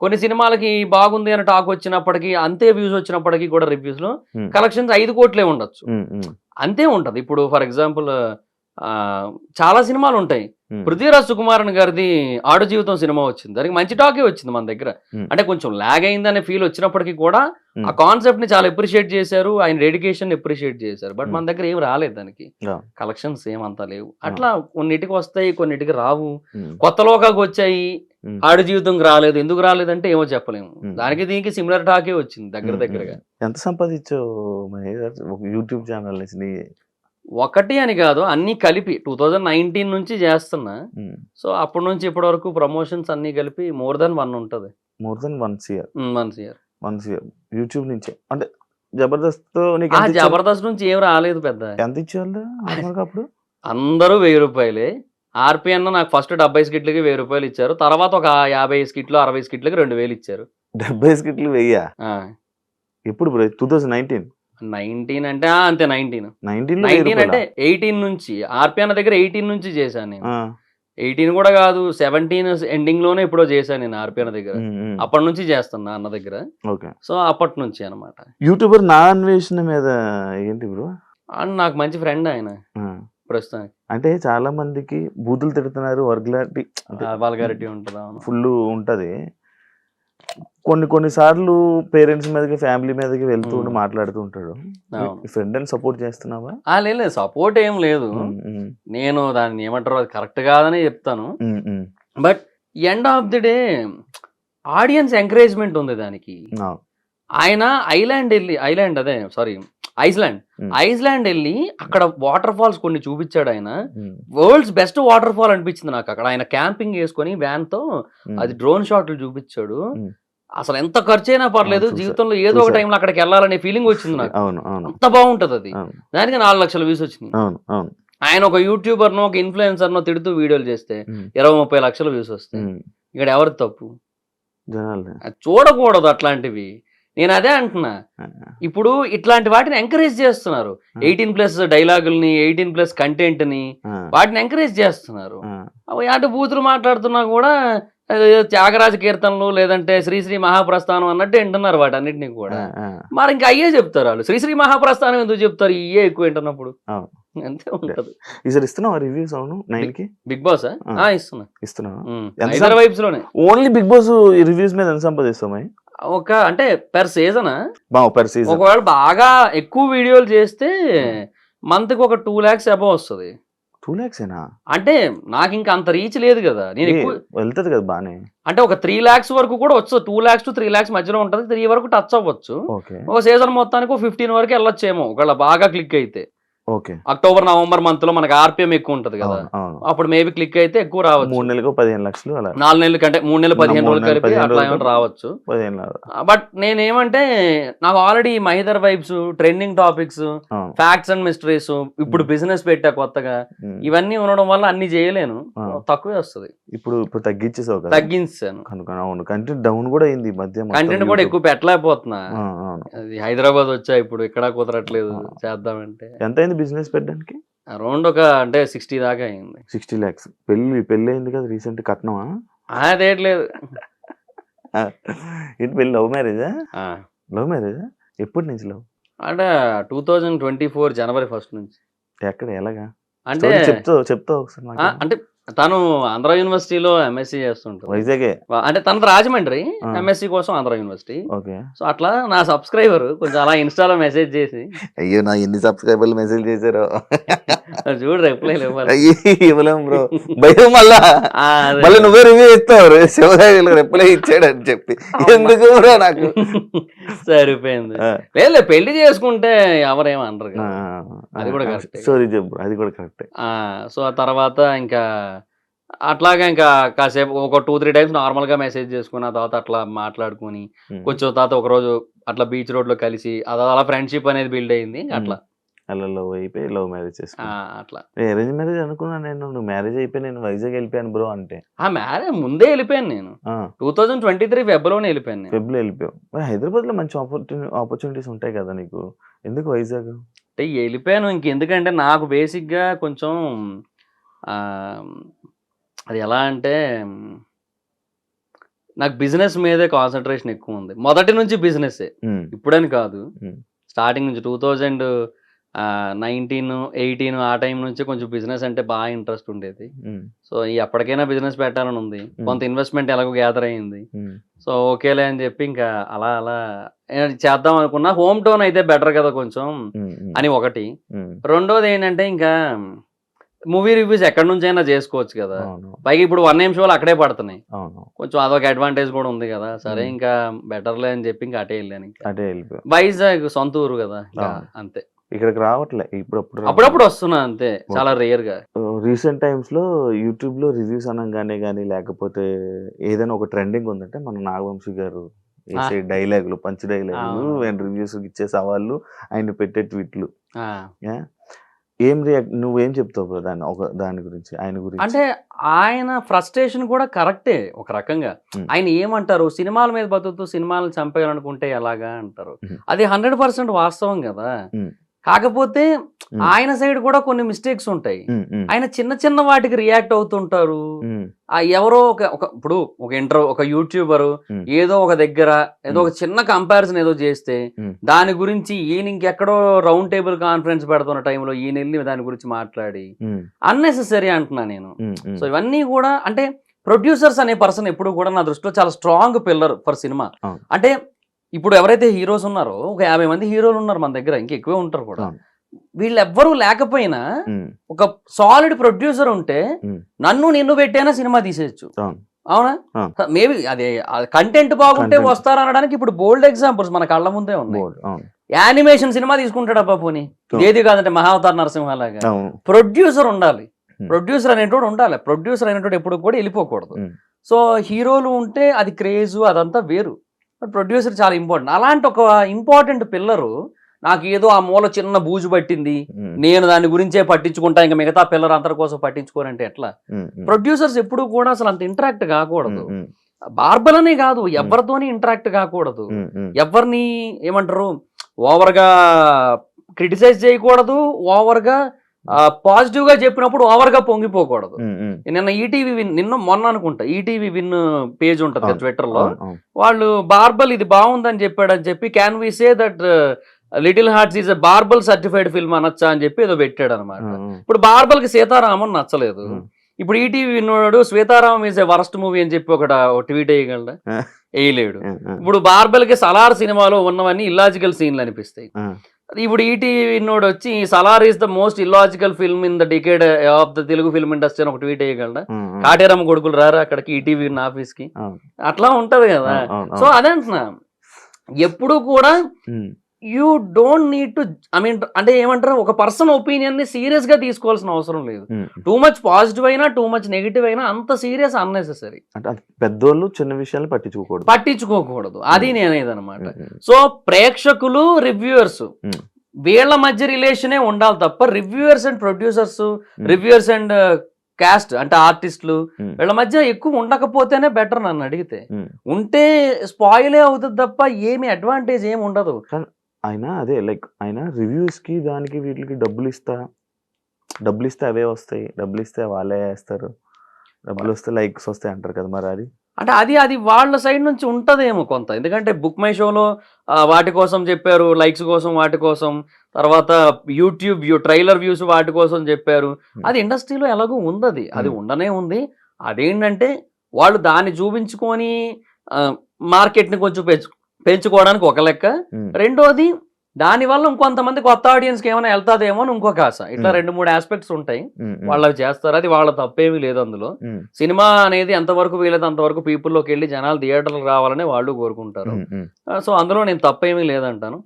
కొన్ని సినిమాలకి బాగుంది అని టాక్ వచ్చినప్పటికీ, అంతే వ్యూస్ వచ్చినప్పటికీ కూడా రివ్యూస్ లో కలెక్షన్స్ 5 కోట్లే ఉండొచ్చు, అంతే ఉంటది. ఇప్పుడు ఫర్ ఎగ్జాంపుల్ చాలా సినిమాలు ఉంటాయి, పృథ్వీరాజ్ సుకుమారన్ గారిది ఆడు జీవితం సినిమా వచ్చింది, దానికి మంచి టాకే వచ్చింది మన దగ్గర, అంటే కొంచెం లాగ్ అయిందనే ఫీల్ వచ్చినప్పటికీ కూడా ఆ కాన్సెప్ట్ ని చాలా అప్రిషియేట్ చేశారు, ఆయన డెడికేషన్ అప్రిషియేట్ చేశారు. బట్ మన దగ్గర ఏం రాలేదు, దానికి కలెక్షన్స్ ఏమంతా లేవు. అట్లా కొన్నిటికి వస్తాయి, కొన్నిటికి రావు. కొత్త లోకాకి వచ్చాయి, ఆడు జీవితంకి రాలేదు. ఎందుకు రాలేదంటే ఏమో చెప్పలేము, దానికి దీనికి సిమిలర్ టాకే వచ్చింది దగ్గరగా. ఎంత సంపాదించావు యూట్యూబ్ ఛానల్? ఒకటి అని కాదు, అన్ని కలిపి 2019 నుంచి చేస్తున్నా. సో అప్పటి నుంచి ఇప్పటి వరకు ప్రమోషన్స్ అన్ని కలిపి more than 1 ఉంటది. more than 1 year. 1 year YouTube నుంచి. అంటే జబర్దస్త్ జబర్దస్త్ నుంచి ఏం రాలేదు పెద్ద. ఎంత ఇచ్చేవాళ్ళు అప్పుడు? అందరూ 1000 రూపాయలే. ఆర్పిఎన్ నాకు ఫస్ట్ 70 స్కిట్లకి 1000 రూపాయలు ఇచ్చారు, తర్వాత ఒక 50 స్కిట్లు 60 స్కిట్లకి 2000 ఇచ్చారు. 70 స్కిట్లు 1000? ఎప్పుడు 2019 అంటే అంతే. 19 అంటే 18 నుంచి ఆర్పిఎన్ దగ్గర 18 నుంచి చేశాను నేను. 18 కూడా కాదు, 17 ఎండింగ్ లోనే ఎప్పుడో చేశాను నేను ఆర్పిఎన్ దగ్గర. అప్పటి నుంచి చేస్తున్నా అన్న దగ్గర. సో అప్పటి నుంచి అనమాట. యూట్యూబర్ నా అన్వేషణ మీద ఏంటి బ్రో? నాకు మంచి ఫ్రెండ్ ఆయన ప్రస్తుతానికి. అంటే చాలా మందికి బూతులు తిడుతున్నారు, వల్గారిటీ ఉంటుందా? ఫుల్ ఉంటది. కొన్ని సార్లు పేరెంట్స్ మీదకి, ఫ్యామిలీ మీదకి వెళ్తూ మాట్లాడుతూ ఉంటాడు. ఫ్రెండ్ అని సపోర్ట్ చేస్తున్నావా? లేదు, సపోర్ట్ ఏం లేదు. నేను దాన్ని ఏమంటారు, అది కరెక్ట్ కాదని చెప్తాను. But end of the day audience encouragement ఉంది దానికి. ఆయన ఐస్లాండ్ వెళ్ళి అక్కడ వాటర్ ఫాల్స్ కొన్ని చూపించాడు. ఆయన వరల్డ్స్ బెస్ట్ వాటర్ ఫాల్ అనిపించింది నాకు అక్కడ. ఆయన క్యాంపింగ్ వేసుకొని వ్యాన్ తో అది డ్రోన్ షాట్లు చూపించాడు. అసలు ఎంత ఖర్చు అయినా పర్లేదు చూసా. జీవితంలో ఏదో ఒక టైంలో అక్కడికి వెళ్ళాలనే ఫీలింగ్ వచ్చింది నాకు. అవును అవును అంత బాగుంటది అది. అవును దానికి 4 లక్షల వ్యూస్ వచ్చినాయి. అవును అవును ఆయన ఒక యూట్యూబర్నో ఒక ఇన్ఫ్లుయెన్సర్నో తిడుతూ వీడియోలు చేస్తే ఉమ్, 20-30 లక్షల వ్యూస్ వస్తాయి. ఉమ్, ఇక్కడ ఎవరి తప్పు? జనాలు అది చూడకూడదు అట్లాంటివి. నేను అదే అంటున్నా. ఇప్పుడు ఇట్లాంటి వాటిని ఎంకరేజ్ చేస్తున్నారు. 18+ డైలాగుల్ని, 18+ కంటెంట్ని వాటిని ఎంకరేజ్ చేస్తున్నారు. అవి అటు బూతులు మాట్లాడుతున్నా కూడా అదేదో త్యాగరాజ కీర్తనలు లేదంటే శ్రీశ్రీ మహాప్రస్థానం అన్నట్టు వింటున్నారు వాటన్నిటిని కూడా. మరి ఇంకా అయ్యే చెప్తారు వాళ్ళు. శ్రీశ్రీ మహాప్రస్థానం ఎందుకు చెప్తారు? ఇయ్యే ఎక్కువ వింటున్నప్పుడు అంతే ఉంటది. ఈసారి ఇస్తున్నావా రివ్యూస్? అవును 9 కి బిగ్ బాస్ ఇస్తున్నా. ఇస్తున్నావా? హైదరాబాద్ వైబ్స్ లోనే ఓన్లీ బిగ్ బాస్ రివ్యూస్ మీద ఎంత సంపాదిస్తామా? ఒక అంటే పెర్ సీజన్ పర్ సీజన్ ఒకవేళ బాగా ఎక్కువ వీడియోలు చేస్తే మంత్ కి ఒక 2 lakhs అబౌవ్ వస్తుంది. 2 lakhs అంటే నాకు ఇంకా అంత రీచ్ లేదు కదా. నేను ఎక్కువ వెళ్తది కదా బానే. అంటే ఒక 3 lakhs వరకు కూడా వచ్చు. 2 lakhs to 3 lakhs మధ్యలో ఉంటది. 3 వరకు టచ్ అవ్వచ్చు. ఒక సీజన్ మొత్తానికి 15 వరకు వెళ్ళొచ్చేమో ఒకవేళ బాగా క్లిక్ అయితే. ఓకే. అక్టోబర్ నవంబర్ మంత్ లో మనకి ఆర్పిఎం ఎక్కువ ఉంటది కదా, అప్పుడు మేబీ క్లిక్ అయితే ఎక్కువ రావచ్చు. 3 నెలలకు 15 లక్షలు అలా. 4 నెలల కంటే 3 నెలలు 15 రోజులు కలిపి అట్లా ఏమైనా రావచ్చు. బట్ నేనేమంటే నాకు already Mahidhar vibes, trending topics, facts and mysteries, ఇప్పుడు బిజినెస్ పెట్టా కొత్తగా, ఇవన్నీ ఉండడం వల్ల అన్ని చేయలేను, తక్కువే వస్తుంది. ఇప్పుడు తగ్గించేసావు కదా? తగ్గించాను. అవును, కంటెంట్ డౌన్ కూడా అయింది ఈ మధ్య. కంటెంట్ కూడా ఎక్కువ పెట్టలేకపోతున్నా. అది హైదరాబాద్ వచ్చా ఇప్పుడు ఇక్కడ కుదరట్లేదు చేద్దామంటే. ఎంత అయింది బిజినెస్ పెట్టడానికి? అరౌండ్ ఒక అంటే 60 దాకా అయింది. 60 lakhs. పెళ్లి అయింది కదా రీసెంట్, కట్నమా? అదేట్లేదు. ఏంటి పెళ్లి? లవ్ మ్యారేజా? లవ్ మ్యారేజా? ఎప్పటి నుంచి లవ్? అంటే 2024 జనవరి 1 నుంచి. ఎక్కడ, ఎలాగా అంటే చెప్తావు ఒకసారి? అంటే తను ఆంధ్ర యూనివర్సిటీలో ఎంఎస్సీ చేస్తుంటారు. వైజాగే అంటే తనది రాజమండ్రి, ఎంఎస్సీ కోసం ఆంధ్ర యూనివర్సిటీ. సో అట్లా నా సబ్స్క్రైబర్ కొంచెం అలా ఇన్స్టాలో మెసేజ్ చేసి, అయ్యో నా ఎన్ని సబ్స్క్రైబర్లు మెసేజ్ చేశారు చూడు రిప్లై ఇవ్వలేం బ్రో, భయం. మళ్ళీ నువ్వే రివ్యూ ఇస్తావు శివరాజు రిప్లై ఇచ్చాడని చెప్పి. ఎందుకు బ్రో? నాకు సరిపోయింది. లేదు పెళ్లి చేసుకుంటే ఎవరేమనరు కదా, అది కూడా కరెక్ట్. సారీ చెప్పు, అది కూడా కరెక్ట్. సో ఆ తర్వాత ఇంకా అట్లాగా ఇంకా కాసేపు ఒక 2-3 టైమ్స్ నార్మల్ గా మెసేజ్ చేసుకుని, ఆ తర్వాత అట్లా మాట్లాడుకుని కొంచెం తర్వాత ఒక రోజు అట్లా బీచ్ రోడ్ లో కలిసి అలా ఫ్రెండ్షిప్ అనేది బిల్డ్ అయింది. అట్లా అలా లవ్ అయిపోయి లవ్ మ్యారేజ్ చేసుకున్నా. అట్లా అరేంజ్ మ్యారేజ్ అనుకున్నా నేను. నువ్వు మ్యారేజ్ అయిపోయి నేను వైజాగ్ వెళ్ళిపోయాను బ్రో అంటే. మ్యారేజ్ ముందే వెళ్ళిపోయాను నేను. 2023 ఫెబ్లోనే వెళ్ళిపోయాను. ఫెబ్లో వెళ్ళిపోయావు. హైదరాబాద్ లో మంచి ఆపర్చునిటీస్ ఉంటాయి కదా నీకు, ఎందుకు వైజాగ్? అంటే వెళ్ళిపోయాను ఇంకెందుకంటే నాకు బేసిక్ గా కొంచెం అది ఎలా అంటే నాకు బిజినెస్ మీదే కాన్సన్ట్రేషన్ ఎక్కువ ఉంది. మొదటి నుంచి బిజినెస్, ఇప్పుడని కాదు, స్టార్టింగ్ నుంచి 2019, 18 ఆ టైం నుంచి కొంచెం బిజినెస్ అంటే బాగా ఇంట్రెస్ట్ ఉండేది. సో ఎప్పటికైనా బిజినెస్ పెట్టాలని ఉంది. కొంత ఇన్వెస్ట్మెంట్ ఎలాగో గ్యాదర్ అయ్యింది. సో ఓకేలే అని చెప్పి ఇంకా అలా చేద్దాం అనుకున్నా. హోమ్ టౌన్ అయితే బెటర్ కదా కొంచెం అని ఒకటి. రెండోది ఏంటంటే ఇంకా మూవీ రివ్యూస్ ఎక్కడి నుంచి అయినా చేసుకోవచ్చు కదా. పైగా ఇప్పుడు 1 AM షోలు అక్కడే పడుతున్నాయి. కొంచెం అదొక అడ్వాంటేజ్ కూడా ఉంది కదా. సరే ఇంకా బెటర్లే అని చెప్పి ఇంకా అటే వెళ్ళాను. వైజాగ్ సొంత ఊరు కదా, అంతే. ఇక్కడికి రావట్లే అప్పుడప్పుడు వస్తున్నా అంతే, చాలా రేర్ గా. రీసెంట్ టైమ్స్ లో యూట్యూబ్ లో రివ్యూస్ అనగానే కానీ లేకపోతే ఏదైనా ఒక ట్రెండింగ్ ఉందంటే మన నాగవంశీ గారు వేసే డైలాగులు, పంచ్ డైలాగులు, రివ్యూస్ ఇచ్చే సవాళ్ళు, ఆయన పెట్టే ట్వీట్లు. నువ్వేం చెప్తావు దాని గురించి, ఆయన గురించి? అంటే ఆయన ఫ్రస్ట్రేషన్ కూడా కరెక్టే ఒక రకంగా. ఆయన ఏమంటారు, సినిమాల మీద బతుకుతూ సినిమాలను చంపేయాలనుకుంటే ఎలాగా అంటారు. అది 100% వాస్తవం కదా. కాకపోతే ఆయన సైడ్ కూడా కొన్ని మిస్టేక్స్ ఉంటాయి. ఆయన చిన్న చిన్న వాటికి రియాక్ట్ అవుతుంటారు. ఎవరో ఇప్పుడు ఒక యూట్యూబర్ ఏదో ఒక దగ్గర ఏదో ఒక చిన్న కంపారిజన్ ఏదో చేస్తే దాని గురించి ఈయన ఇంకెక్కడో రౌండ్ టేబుల్ కాన్ఫరెన్స్ పెడుతున్న టైంలో ఈయన వెళ్ళి దాని గురించి మాట్లాడి అన్నెసెసరీ అంటున్నా నేను. సో ఇవన్నీ కూడా అంటే ప్రొడ్యూసర్స్ అనే పర్సన్ ఎప్పుడు కూడా నా దృష్టిలో చాలా స్ట్రాంగ్ పిల్లర్ ఫర్ సినిమా. అంటే ఇప్పుడు ఎవరైతే హీరోస్ ఉన్నారో ఒక 50 మంది హీరోలు ఉన్నారు మన దగ్గర, ఇంకా ఎక్కువే ఉంటారు కూడా. వీళ్ళెవ్వరూ లేకపోయినా ఒక సాలిడ్ ప్రొడ్యూసర్ ఉంటే నిన్ను పెట్టైనా సినిమా తీసేయచ్చు. అవునా? మేబీ అదే కంటెంట్ బాగుంటే వస్తారు అనడానికి ఇప్పుడు బోల్డ్ ఎగ్జాంపుల్స్ మన కళ్ళ ముందే ఉన్నాయి. యానిమేషన్ సినిమా తీసుకుంటాడు అబ్బా పోనీ, ఏది కాదంటే మహావతార్ నరసింహలాగా. ప్రొడ్యూసర్ ఉండాలి, ప్రొడ్యూసర్ అనేటోడు ఉండాలి. ప్రొడ్యూసర్ అనేటోడు ఎప్పుడు కూడా వెళ్ళిపోకూడదు. సో హీరోలు ఉంటే అది క్రేజ్ అదంతా వేరు. ప్రొడ్యూసర్ చాలా ఇంపార్టెంట్. అలాంటి ఒక ఇంపార్టెంట్ పిల్లరు నాకు ఏదో ఆ మూల చిన్న బూజు పట్టింది, నేను దాని గురించే పట్టించుకుంటా, ఇంకా మిగతా పిల్లలు అందరి కోసం పట్టించుకోరంటే ఎట్లా? ప్రొడ్యూసర్స్ ఎప్పుడు కూడా అసలు అంత ఇంటరాక్ట్ కాకూడదు. బార్బలనే కాదు, ఎవరితోని ఇంటరాక్ట్ కాకూడదు, ఎవరిని ఏమంటారు ఓవర్ గా క్రిటిసైజ్ చేయకూడదు, ఓవర్ గా పాజిటివ్ గా చెప్పినప్పుడు ఓవర్ గా పొంగిపోకూడదు. నిన్న ఈటీవీ విన్, నిన్న మొన్న అనుకుంటా ఈటీవీ విన్ పేజ్ ఉంటది కదా ట్విట్టర్ లో, వాళ్ళు బార్బల్ ఇది బాగుందని చెప్పాడని చెప్పి can we say that Little Hearts is a verbal certified film అనొచ్చా అని చెప్పి ఏదో పెట్టాడు అనమాట. ఇప్పుడు బార్బల్ కి సీతారామన్ నచ్చలేదు, ఇప్పుడు ఈటీవీ విన్నాడు Sita Ramam is a worst movie అని చెప్పి ఒక ట్వీట్ వేయగలడా? వేయలేడు. ఇప్పుడు బార్బల్ కి సలార్ సినిమాలో ఉన్నవన్నీ ఇల్లాజికల్ సీన్లు అనిపిస్తాయి. ఇప్పుడు ఈటీవీ విన్నోడు వచ్చి Salaar is the most illogical film in the decade of the Telugu film industry అని ఒక ట్వీట్ వేయగలడా? కాటేరమ్మ కొడుకులు రారా అక్కడికి ఈటీవీ ఆఫీస్ కి? అట్లా ఉంటది కదా. సో అదే అంటున్నా, ఎప్పుడు కూడా you don't need to, I mean అంటే ఏమంటారు, ఒక పర్సన్ ఒపీనియన్ ని సీరియస్ గా తీసుకోవాల్సిన అవసరం లేదు. టూ మచ్ పాజిటివ్ అయినా టూ మచ్ నెగిటివ్ అయినా అంత సీరియస్ అన్నెసెసరీ. పెద్దోళ్ళు చిన్న విషయాలు పట్టించుకోకూడదు, అది నేనేది అనమాట. సో ప్రేక్షకులు రివ్యూవర్స్ వీళ్ళ మధ్య రిలేషనే ఉండాలి తప్ప reviewers and producers, reviewers and cost అంటే ఆర్టిస్టులు వీళ్ళ మధ్య ఎక్కువ ఉండకపోతేనే బెటర్ నన్ను అడిగితే. ఉంటే స్పాయిలే అవుతుంది తప్ప ఏమి అడ్వాంటేజ్ ఏమి ఉండదు. ఆయన అదే లైక్ ఆయన రివ్యూస్ కి దానికి వీటికి డబ్బులు ఇస్తే అవే వస్తాయి, డబ్బులు ఇస్తే వాళ్ళే వేస్తారు, డబ్బులు వస్తే లైక్స్ వస్తాయి అంటారు కదా. మరి అది అంటే అది వాళ్ళ సైడ్ నుంచి ఉంటదేమో కొంత, ఎందుకంటే బుక్ మై షోలో వాటి కోసం చెప్పారు, లైక్స్ కోసం వాటి కోసం, తర్వాత యూట్యూబ్ ట్రైలర్ వ్యూస్ వాటి కోసం చెప్పారు. అది ఇండస్ట్రీలో ఎలాగో ఉంది, అది ఉండనే ఉంది. అదేంటంటే వాళ్ళు దాన్ని చూపించుకొని మార్కెట్ని కొంచెం పెంచుకోవడానికి ఒక లెక్క, రెండోది దానివల్ల ఇంకొంతమంది కొత్త ఆడియన్స్కి ఏమైనా వెళ్తాదేమో అని ఇంకొక ఆశ. ఇట్లా 2-3 ఆస్పెక్ట్స్ ఉంటాయి, వాళ్ళు చేస్తారు, అది వాళ్ళ తప్పేమీ లేదు అందులో. సినిమా అనేది ఎంతవరకు వీలైతే అంతవరకు పీపుల్లోకి వెళ్ళి జనాలు థియేటర్లకు రావాలని వాళ్ళు కోరుకుంటారు. సో అందులో నేను తప్పేమీ లేదంటాను.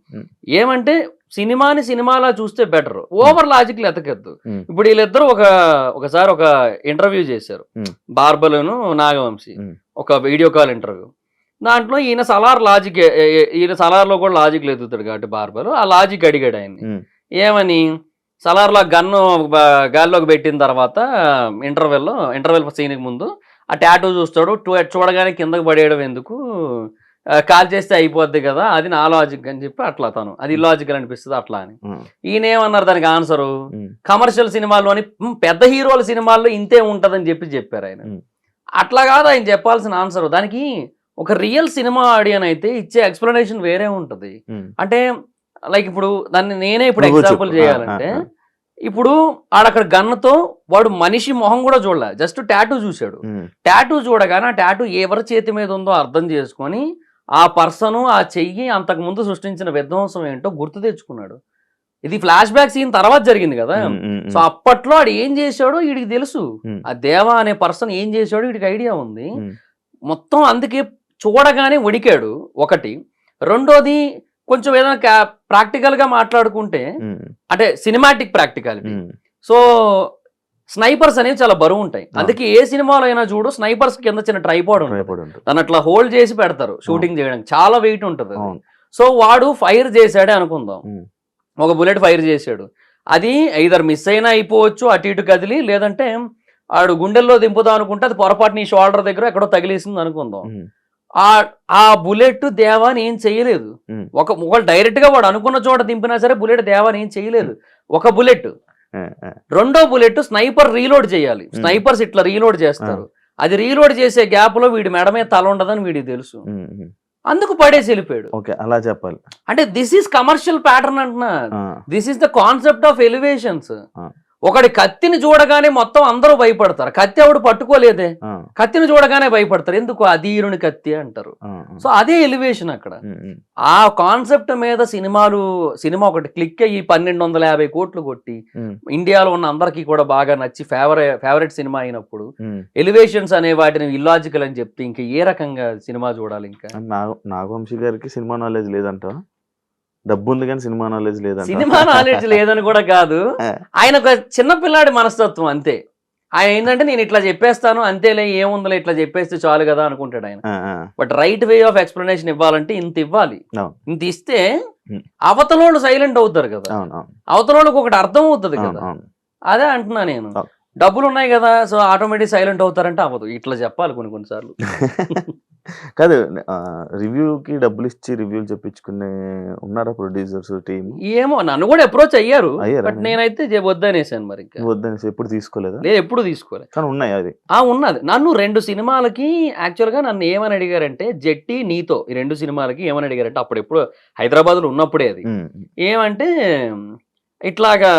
ఏమంటే సినిమాని సినిమాలా చూస్తే బెటర్, ఓవర్ లాజిక్లు ఎతకద్దు. ఇప్పుడు వీళ్ళిద్దరు ఒకసారి ఒక ఇంటర్వ్యూ చేశారు, బార్బలును నాగవంశీ, ఒక వీడియో కాల్ ఇంటర్వ్యూ. దాంట్లో ఈయన సలార్లో కూడా లాజిక్ ఎదుగుతాడు కాబట్టి బార్బర్ ఆ లాజిక్ అడిగాడు ఆయన్ని, ఏమని సలార్లో గన్ను గాల్లోకి పెట్టిన తర్వాత ఇంటర్వెల్ సీన్కి ముందు ఆ టాటూ చూస్తాడు, చూడగానే కిందకు పడేయడం ఎందుకు, కాల్ చేస్తే అయిపోద్ది కదా, అది నా లాజిక్ అని చెప్పి అట్లా తను అది ఇల్లాజికల్ అనిపిస్తుంది అట్లా అని. ఈయన ఏమన్నారు దానికి ఆన్సరు, కమర్షియల్ సినిమాల్లోని పెద్ద హీరోల సినిమాల్లో ఇంతే ఉంటదని చెప్పారు ఆయన. అట్లా కాదు ఆయన చెప్పాల్సిన ఆన్సర్. దానికి ఒక రియల్ సినిమా ఆడియన్ అయితే ఇచ్చే ఎక్స్ప్లెనేషన్ వేరే ఉంటది. అంటే లైక్ ఇప్పుడు దాన్ని నేనే ఇప్పుడు ఎగ్జాంపుల్ చేయాలంటే, ఇప్పుడు ఆడక్కడ గన్నుతో వాడు మనిషి మొహం కూడా చూడలే, జస్ట్ టాటూ చూశాడు. టాటూ చూడగానే ఆ టాటూ ఎవరి చేతి మీద ఉందో అర్థం చేసుకొని ఆ పర్సన్ ఆ చెయ్యి అంతకు ముందు సృష్టించిన విధ్వంసం ఏంటో గుర్తు తెచ్చుకున్నాడు. ఇది ఫ్లాష్ బ్యాక్ సీన్ తర్వాత జరిగింది కదా. సో అప్పట్లో ఆడు ఏం చేశాడో వీడికి తెలుసు, ఆ దేవా అనే పర్సన్ ఏం చేశాడో వీడికి ఐడియా ఉంది మొత్తం. అందుకే చూడగానే వడికాడు ఒకటి. రెండోది కొంచెం ఏదైనా ప్రాక్టికల్ గా మాట్లాడుకుంటే అంటే సినిమాటిక్ ప్రాక్టికాలిటీ. సో స్నైపర్స్ అనేవి చాలా బరువు ఉంటాయి, అందుకే ఏ సినిమాలో అయినా చూడు స్నైపర్స్ కింద చిన్న ట్రైపాడ్ ఉంటుంది, దాన్ని అట్లా హోల్డ్ చేసి పెడతారు షూటింగ్ చేయడానికి, చాలా వెయిట్ ఉంటుంది. సో వాడు ఫైర్ చేశాడే అనుకుందాం, ఒక బుల్లెట్ ఫైర్ చేశాడు, అది ఐదర్ మిస్ అయినా అయిపోవచ్చు అటు ఇటు కదిలి, లేదంటే ఆడు గుండెల్లో దింపుదాం అనుకుంటే అది పొరపాటు నీ షోల్డర్ దగ్గర ఎక్కడో తగిలేసింది అనుకుందాం. ఆ బుల్లెట్ దేవాని ఏం చేయలేదు. ఒక డైరెక్ట్ గా వాడు అనుకున్న చోట దింపినా సరే బుల్లెట్ దేవాని ఏం చేయలేదు. ఒక బుల్లెట్. రెండో బుల్లెట్ స్నైపర్ రీలోడ్ చేయాలి, స్నైపర్స్ ఇట్లా రీలోడ్ చేస్తారు, అది రీలోడ్ చేసే గ్యాప్ లో వీడి మెడ మీద తల ఉండదని వీడికి తెలుసు, అందుకు పడేసి వెళ్ళిపోయాడు. అలా చెప్పాలి. అంటే దిస్ ఈస్ కమర్షియల్ ప్యాటర్న్ అంటున్నా, this is the concept of elevations. ఒకటి కత్తిని చూడగానే మొత్తం అందరూ భయపడతారు, కత్తి ఎవడు పట్టుకోలేదే, కత్తిని చూడగానే భయపడతారు, ఎందుకు అధీరుని కత్తి అంటారు. సో అదే ఎలివేషన్ అక్కడ. ఆ కాన్సెప్ట్ మీద సినిమా ఒకటి క్లిక్ అయ్యి 1250 కోట్లు కొట్టి ఇండియాలో ఉన్న అందరికీ కూడా బాగా నచ్చి ఫేవరెట్ సినిమా అయినప్పుడు ఎలివేషన్స్ అనే వాటిని ఇల్లాజికల్ అని చెప్తే ఇంకా ఏ రకంగా సినిమా చూడాలి? ఇంకా నాగవంశీ గారికి సినిమా నాలెడ్జ్ లేదంట, డబ్బు ఉంది కానీ సినిమా నాలెడ్జ్ లేదంట. సినిమా నాలెడ్జ్ లేదని కూడా కాదు, ఆయన ఒక చిన్న పిల్లాడి మనస్తత్వం అంతే. ఆయన ఏంటంటే నేను ఇట్లా చెప్పేస్తాను అంతేలే ఏముందిలే ఇట్లా చెప్పేస్తే చాలు కదా అనుకుంటాడు ఆయన. But right way of explanation ఇవ్వాలంటే ఇంత ఇవ్వాలి. ఇంత ఇస్తే అవతలోళ్ళు సైలెంట్ అవుతారు కదా, అవతలోళ్ళకి ఒకటి అర్థం అవుతుంది కదా. అదే అంటున్నా నేను. డబ్బులు ఉన్నాయి కదా సో ఆటోమేటిక్ సైలెంట్ అవుతారంటే అవ్వదు. ఇట్లా చెప్పాలి కొన్నిసార్లు. కాదు, రివ్యూకి డబ్బులు ఇచ్చి రివ్యూలు చెప్పించుకునే ఉన్నారా ప్రొడ్యూసర్స్ టీమ్? ఏమో నన్ను కూడా అప్రోచ్ అయ్యారు, బట్ నేనైతే వద్దనేసాను. మరి వద్దనేసి ఎప్పుడు తీసుకోలేదా? లేదు, ఎప్పుడు తీసుకోలేదు. కానీ ఉన్నాయి అది. ఉన్నది. నన్ను 2 సినిమాలకి యాక్చువల్గా నన్ను ఏమని అడిగారంటే, జెట్టి నీతో ఈ 2 సినిమాలకి ఏమని అడిగారంటే, అప్పుడు ఎప్పుడు హైదరాబాద్లో ఉన్నప్పుడే అది. ఏమంటే ఇట్లాగా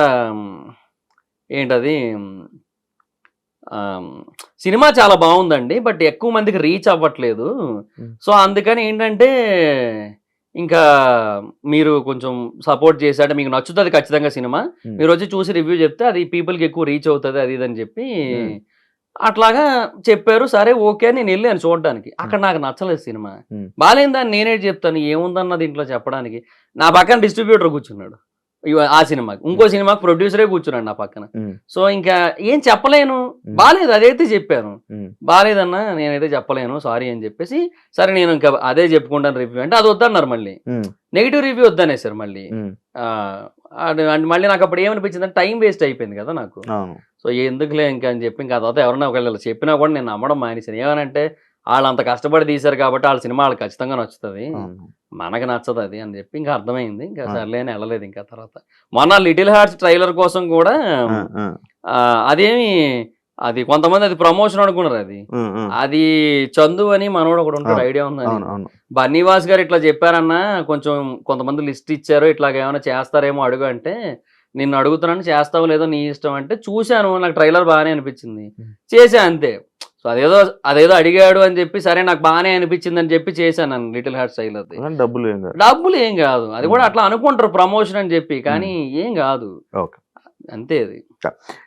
ఏంటది, సినిమా చాలా బాగుందండి బట్ ఎక్కువ మందికి రీచ్ అవ్వట్లేదు, సో అందుకని ఏంటంటే ఇంకా మీరు కొంచెం సపోర్ట్ చేశాడు, మీకు నచ్చుతుంది ఖచ్చితంగా సినిమా, మీరు వచ్చి చూసి రివ్యూ చెప్తే అది పీపుల్కి ఎక్కువ రీచ్ అవుతుంది అది ఇదని చెప్పి అట్లాగా చెప్పారు. సరే ఓకే అని నేను వెళ్ళాను చూడడానికి. అక్కడ నాకు నచ్చలేదు సినిమా, బాగాలేదని నేనే చెప్తాను, ఏముందన్న దీంట్లో చెప్పడానికి. నా పక్కన డిస్ట్రిబ్యూటర్ కూర్చున్నాడు ఆ సినిమాకి, ఇంకో సినిమాకి ప్రొడ్యూసరే కూర్చున్నాడు నా పక్కన. సో ఇంకా ఏం చెప్పలేను, బాగాలేదు అదైతే చెప్పాను, బాగాలేదన్నా నేనైతే చెప్పలేను సారీ అని చెప్పేసి, సరే నేను ఇంకా అదే చెప్పుకుంటాను రివ్యూ అంటే అది వద్దన్నారు. మళ్ళీ నెగిటివ్ రివ్యూ వద్దనేసారు మళ్ళీ. మళ్ళీ నాకు అప్పుడు ఏమనిపించింది అంటే టైం వేస్ట్ అయిపోయింది కదా నాకు. సో ఎందుకులే ఇంకా అని చెప్పి ఇంకా తర్వాత ఎవరన్నా ఒకవేళ చెప్పినా కూడా నేను నమ్మడం మానేసాను. ఏమనంటే వాళ్ళు అంత కష్టపడి తీశారు కాబట్టి వాళ్ళ సినిమా వాళ్ళకి ఖచ్చితంగా నచ్చుతుంది, మనకు నచ్చదు అది అని చెప్పి ఇంకా అర్థమైంది. ఇంకా సర్లే అని వెళ్ళలేదు. ఇంకా తర్వాత మొన్న లిటిల్ హార్ట్స్ ట్రైలర్ కోసం కూడా అదేమి అది కొంతమంది అది ప్రమోషన్ అనుకున్నారు, అది చందు అని మనోడు ఒకడు ఉంటాడు, ఐడియా ఉందని. బన్నీవాస్ గారు ఇట్లా చెప్పారన్నా కొంచెం కొంతమంది లిస్ట్ ఇచ్చారు ఇట్లాగ ఏమైనా చేస్తారేమో అడుగు అంటే, నిన్ను అడుగుతున్నాను చేస్తావు లేదో నీ ఇష్టం అంటే, చూశాను నాకు ట్రైలర్ బాగానే అనిపించింది చేశా అంతే. సో అదేదో అడిగాడు అని చెప్పి సరే నాకు బాగానే అనిపించింది అని చెప్పి చేశాను నన్ను లిటిల్ హార్ట్స్ ట్రైలర్. డబ్బులు ఏం కాదు, అది కూడా అట్లా అనుకుంటారు ప్రమోషన్ అని చెప్పి, కానీ ఏం కాదు అంతే. అది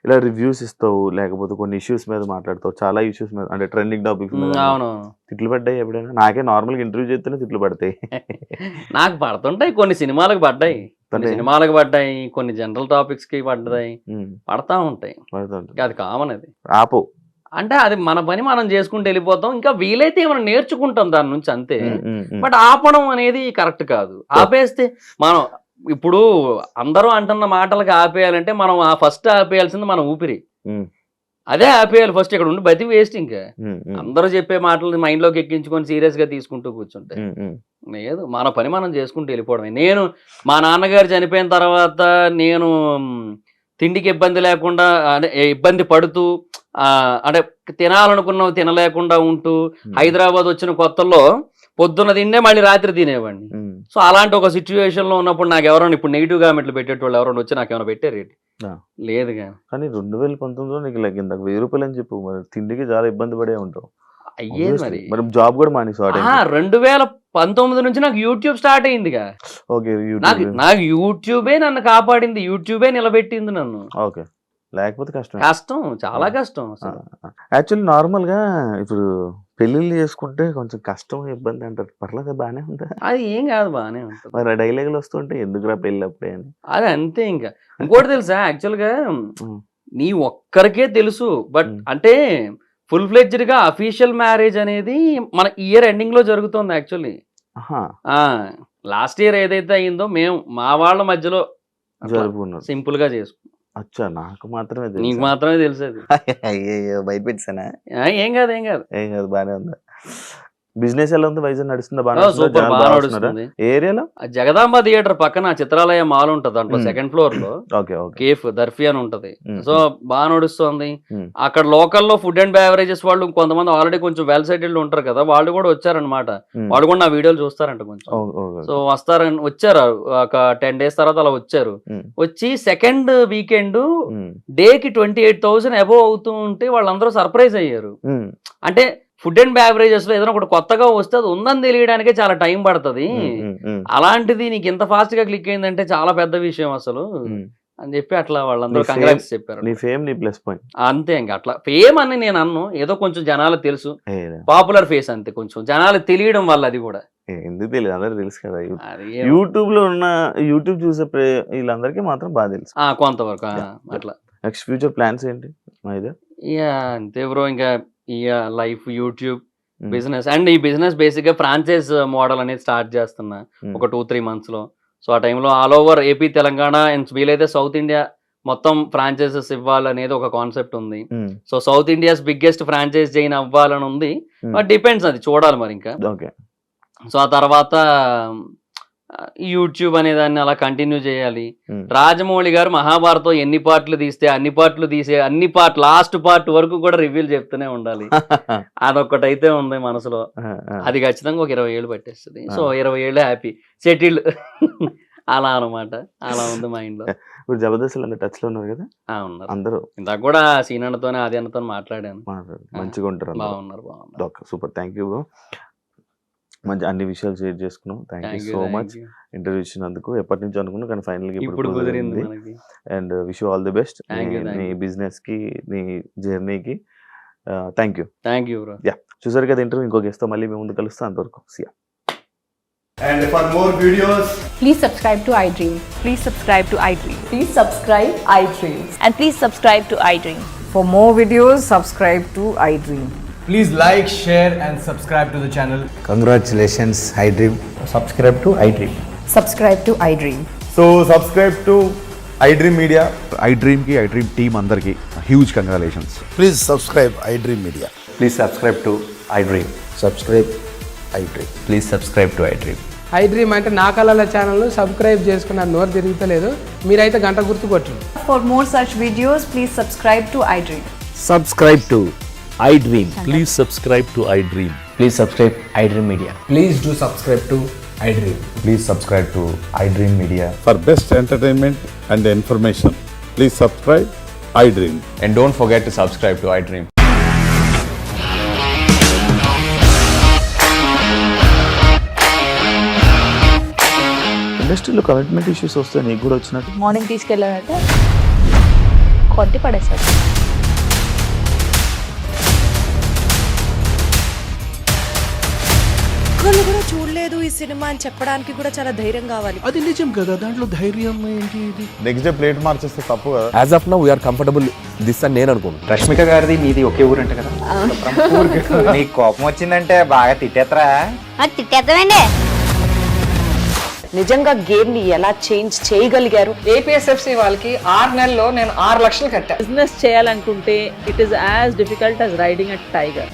ఇలా రివ్యూస్ ఇస్తావు లేకపోతే కొన్ని ఇష్యూస్ మీద మాట్లాడతావు, చాలా ఇష్యూస్ మీద అంటే ట్రెండింగ్ టాపిక్స్ మీద. అవునవును. తిట్లు పడ్డాయి ఎప్పుడైనా? నాకే నార్మల్గా ఇంటర్వ్యూ చేస్తేనే తిట్లు పడతాయి. నాకు పడుతుంటాయి, కొన్ని సినిమాలకు పడ్డాయి, కొన్ని జనరల్ టాపిక్స్ కి పడ్డాయి, పడతా ఉంటాయి, అది కామన్. అది ఆపు అంటే అది మన పని మనం చేసుకుంటూ వెళ్ళిపోతాం, ఇంకా వీలైతే ఏమైనా నేర్చుకుంటాం దాని నుంచి అంతే. బట్ ఆపడం అనేది కరెక్ట్ కాదు. ఆపేస్తే మనం ఇప్పుడు అందరూ అంటున్న మాటలకు ఆపేయాలంటే మనం ఫస్ట్ ఆపేయాల్సింది మన ఊపిరి, అదే ఆపేయాలి ఫస్ట్. ఇక్కడ ఉండి బతి వేస్ట్. ఇంకా అందరూ చెప్పే మాటలు మైండ్ లోకి ఎక్కించుకొని సీరియస్ గా తీసుకుంటూ కూర్చుంటే లేదు, మన పని మనం చేసుకుంటూ వెళ్ళిపోవడమే. నేను మా నాన్నగారు చనిపోయిన తర్వాత నేను తిండికి ఇబ్బంది లేకుండా అంటే ఇబ్బంది పడుతూ అంటే తినాలనుకున్నవి తినలేకుండా ఉంటూ హైదరాబాద్ వచ్చిన కొత్తల్లో పొద్దున్న తిండే మళ్ళీ రాత్రి తినేవాడిని. సో అలాంటి ఒక సిచ్యువేషన్ లో ఉన్నప్పుడు నాకు ఎవరైనా ఇప్పుడు నెగిటివ్ కామెంట్లు పెట్టేటోళ్ళు ఎవరైనా వచ్చి నాకు ఏమైనా పెట్టారు లేదు. కానీ 2019లో నీకు ఇందాక 1000 రూపాయలు అని చెప్పు, మరి తిండికి చాలా ఇబ్బంది పడే ఉంటావు. అయ్యేది మరి జాబ్ కూడా మానేసి 2019 నుంచి నాకు యూట్యూబ్ స్టార్ట్ అయిందిగా. నాకు యూట్యూబే నన్ను కాపాడింది, యూట్యూబే నిలబెట్టింది నన్ను. ఓకే, లేకపోతే కష్టం, చాలా కష్టం అసలు. యాక్చువల్లీ నార్మల్ గా ఇప్పుడు పెళ్లిళ్ళు చేసుకుంటే కొంచెం కష్టం ఇబ్బంది అంటారు, పర్లేదు బాగానే ఉందా? అది ఏం కాదు, బాగానే ఉంటుంది. మరి ఆ డైలాగులు వస్తుంటే ఎందుకురా పెళ్ళి అప్పుడే అని. అది అంతే. ఇంకా ఇంకోటి తెలుసా, యాక్చువల్ గా నీ ఒక్కరికే తెలుసు, బట్ అంటే ఫుల్ ఫ్లెడ్జ్డ్ గా అఫీషియల్ మ్యారేజ్ అనేది మన ఇయర్ ఎండింగ్ లో జరుగుతుంది యాక్చువల్లీ. లాస్ట్ ఇయర్ ఏదైతే అయిందో మేము మా వాళ్ళ మధ్యలో జరుపుకున్నాం, సింపుల్ గా చేసుకున్నాం. అచ్చా, నాకు మాత్రమే తెలుసు. నీకు మాత్రమే తెలిసేది. అయ్యో భయపెట్టానా? ఏం కాదు బానే ఉంది. బిజినెస్ ఎలా ఉంది? వైజాగ్ నడుస్తుందా? సూపర్, బాగా నడుస్తుంది. ఏరియాలో జగదాంబ థియేటర్ పక్కన చిత్రాలయ మాల్ ఉంటది, దాంట్లో సెకండ్ ఫ్లోర్ లో కేఫ్ దర్ఫీ అని ఉంటది. సో బాగా నడుస్తుంది అక్కడ. లోకల్లో ఫుడ్ అండ్ బెవరేజెస్ వాళ్ళు కొంతమంది ఆల్రెడీ కొంచెం వెల్ సెటిల్డ్ ఉంటారు కదా, వాళ్ళు కూడా వచ్చారనమాట. వాళ్ళు కూడా నా వీడియోలు చూస్తారంట కొంచెం. సో వస్తారని వచ్చారు, ఒక 10 days తర్వాత అలా వచ్చారు. వచ్చి సెకండ్ వీకెండ్ డేకి 28,000 అబోవ్ అవుతూ ఉంటే వాళ్ళందరూ సర్ప్రైజ్ అయ్యారు. అంటే ఫుడ్ అండ్ బెవరేజెస్ లో ఏదైనా ఒకటి కొత్తగా వస్తే అది ఉందని తెలియడానికే చాలా టైం పడుతుంది, అలాంటిది నీకు ఇంత ఫాస్ట్ గా క్లిక్ అయిందంటే చాలా పెద్ద విషయం అసలు అని చెప్పి అట్లా వాళ్ళందరూ కంగ్రాట్స్ చెప్పారు. నీ ఫేమ్ నీ ప్లస్ పాయింట్ అంతే. ఇంకా అట్లా ఫేమ్ అని నేను అన్ను, ఏదో కొంచెం జనాలకు తెలుసు, పాపులర్ ఫేస్ అంతే, కొంచెం జనాలకు తెలియడం వల్ల. అది కూడా ఎందుకు తెలియదు, అందరూ తెలుసు కదా. యూట్యూబ్ లో ఉన్న యూట్యూబ్ చూసే వీళ్ళందరికీ మాత్రం బాగా తెలుసు కొంతవరకు. అట్లా నెక్స్ట్ ఫ్యూచర్ ప్లాన్స్ ఏంటి? మహిదర్? ఇక అంతే బ్రో, ఇంకా ఇక లైఫ్, యూట్యూబ్, బిజినెస్. అండ్ ఈ బిజినెస్ బేసిక్ గా ఫ్రాంచైజ్ మోడల్ అనేది స్టార్ట్ చేస్తున్నా ఒక 2-3 months లో. సో ఆ టైంలో all over AP, Telangana and వీలైతే సౌత్ ఇండియా మొత్తం ఫ్రాంచైజెస్ ఇవ్వాలనేది ఒక కాన్సెప్ట్ ఉంది. So south India's biggest franchise chain అవ్వాలని ఉంది. బట్ డిపెండ్స్, అది చూడాలి మరి ఇంకా. ఓకే. సో ఆ తర్వాత యూట్యూబ్ అనే దాన్ని అలా కంటిన్యూ చేయాలి. రాజమౌళి గారు మహాభారతం ఎన్ని పార్ట్లు తీస్తే అన్ని పార్ట్ లాస్ట్ పార్ట్ వరకు కూడా రివ్యూలు చెప్తూనే ఉండాలి. అదొక్కటైతే ఉంది మనసులో. అది ఖచ్చితంగా ఒక 20 ఏళ్ళు పట్టేస్తుంది. సో 20 ఏళ్ళు హ్యాపీ సెటిల్డ్ అలా అనమాట. అలా ఉంది మైండ్ లో. ఇప్పుడు జబర్దస్త్ అందరు టచ్ లో ఉన్నారు కదా ఉన్నారు అందరూ. ఇందాక కూడా సీన్ అన్నతోనే అది అన్నతో మాట్లాడాను. మంచిగా ఉంటారు. బాగున్నారు. Okay, super. Thank you bro. మంచి అన్ని విషయాలు షేర్ చేసుకున్నాం. Thank you so much interview ఇచ్చినందుకు. ఎప్పటి నుంచి అనుకున్నా కానీ ఫైనల్ గా ఇప్పుడు కుదిరింది. And wish you all the best నీ బిజినెస్ కి, నీ జర్నీకి. Thank you bro. యా, చూసారు కదా ఇంటర్వ్యూ. ఇంకో గెస్ట్ తో మళ్ళీ మేము ముందు కలుస్తాం. అంతవరకు సియా. And for more videos, please subscribe to iDream. Please subscribe to iDream. Please subscribe iDream. And please subscribe to iDream. For more videos, subscribe to iDream. please like, share and subscribe to the channel. Congratulations, iDream. Subscribe to iDream. Subscribe to iDream. So subscribe to iDream Media. iDream ki iDream team andarki huge congratulations. Please subscribe iDream Media. Please subscribe to iDream. Subscribe iDream. Please subscribe to iDream. iDream అంటే నా కళల ఛానల్ను subscribe చేసుకున్న నోరు తిరుగుతలేదు. మీరైతే గంట గుర్తు కొట్టండి. For more such videos, please subscribe to iDream. Subscribe to iDream. Please subscribe to iDream. Please subscribe iDream Media. Please do subscribe to iDream. Please subscribe to iDream Media. For best entertainment and information, please subscribe iDream. And don't forget to subscribe to iDream. ఇండస్ట్రీలో commitment issues వస్తే నీకు కూడా వచ్చినట్టు? Morning తీసుకెళ్ళారంటే కొట్టి పడేసాడు. ఒక్కళ్ళు కూడా చూడలేదు ఈ సినిమా అని చెప్పడానికి కూడా చాలా ధైర్యం కావాలి. అది నిజం కదా, దాంట్లో ధైర్యం ఏంటి? ఇది నెక్స్ట్ డే ప్లేట్ మార్చేస్తే తప్పు కదా. As of now we are comfortable this అని నేను అనుకుంటున్నాను. రష్మిక గారిది మీది ఒకే ఊరు అంట కదా? నీకు కోపం వచ్చిందంటే బాగా తిట్టేత్తరా? తిట్టేద్దామండి. నిజంగా గేమ్ ని ఎలా చేంజ్ చేయగలిగారు? ఏపీఎస్ఎఫ్సి వాళ్ళకి 6 నెలల్లో నేను 6 లక్షలు కట్టా. బిజినెస్ చేయాలనుకుంటే it is as difficult as riding a tiger.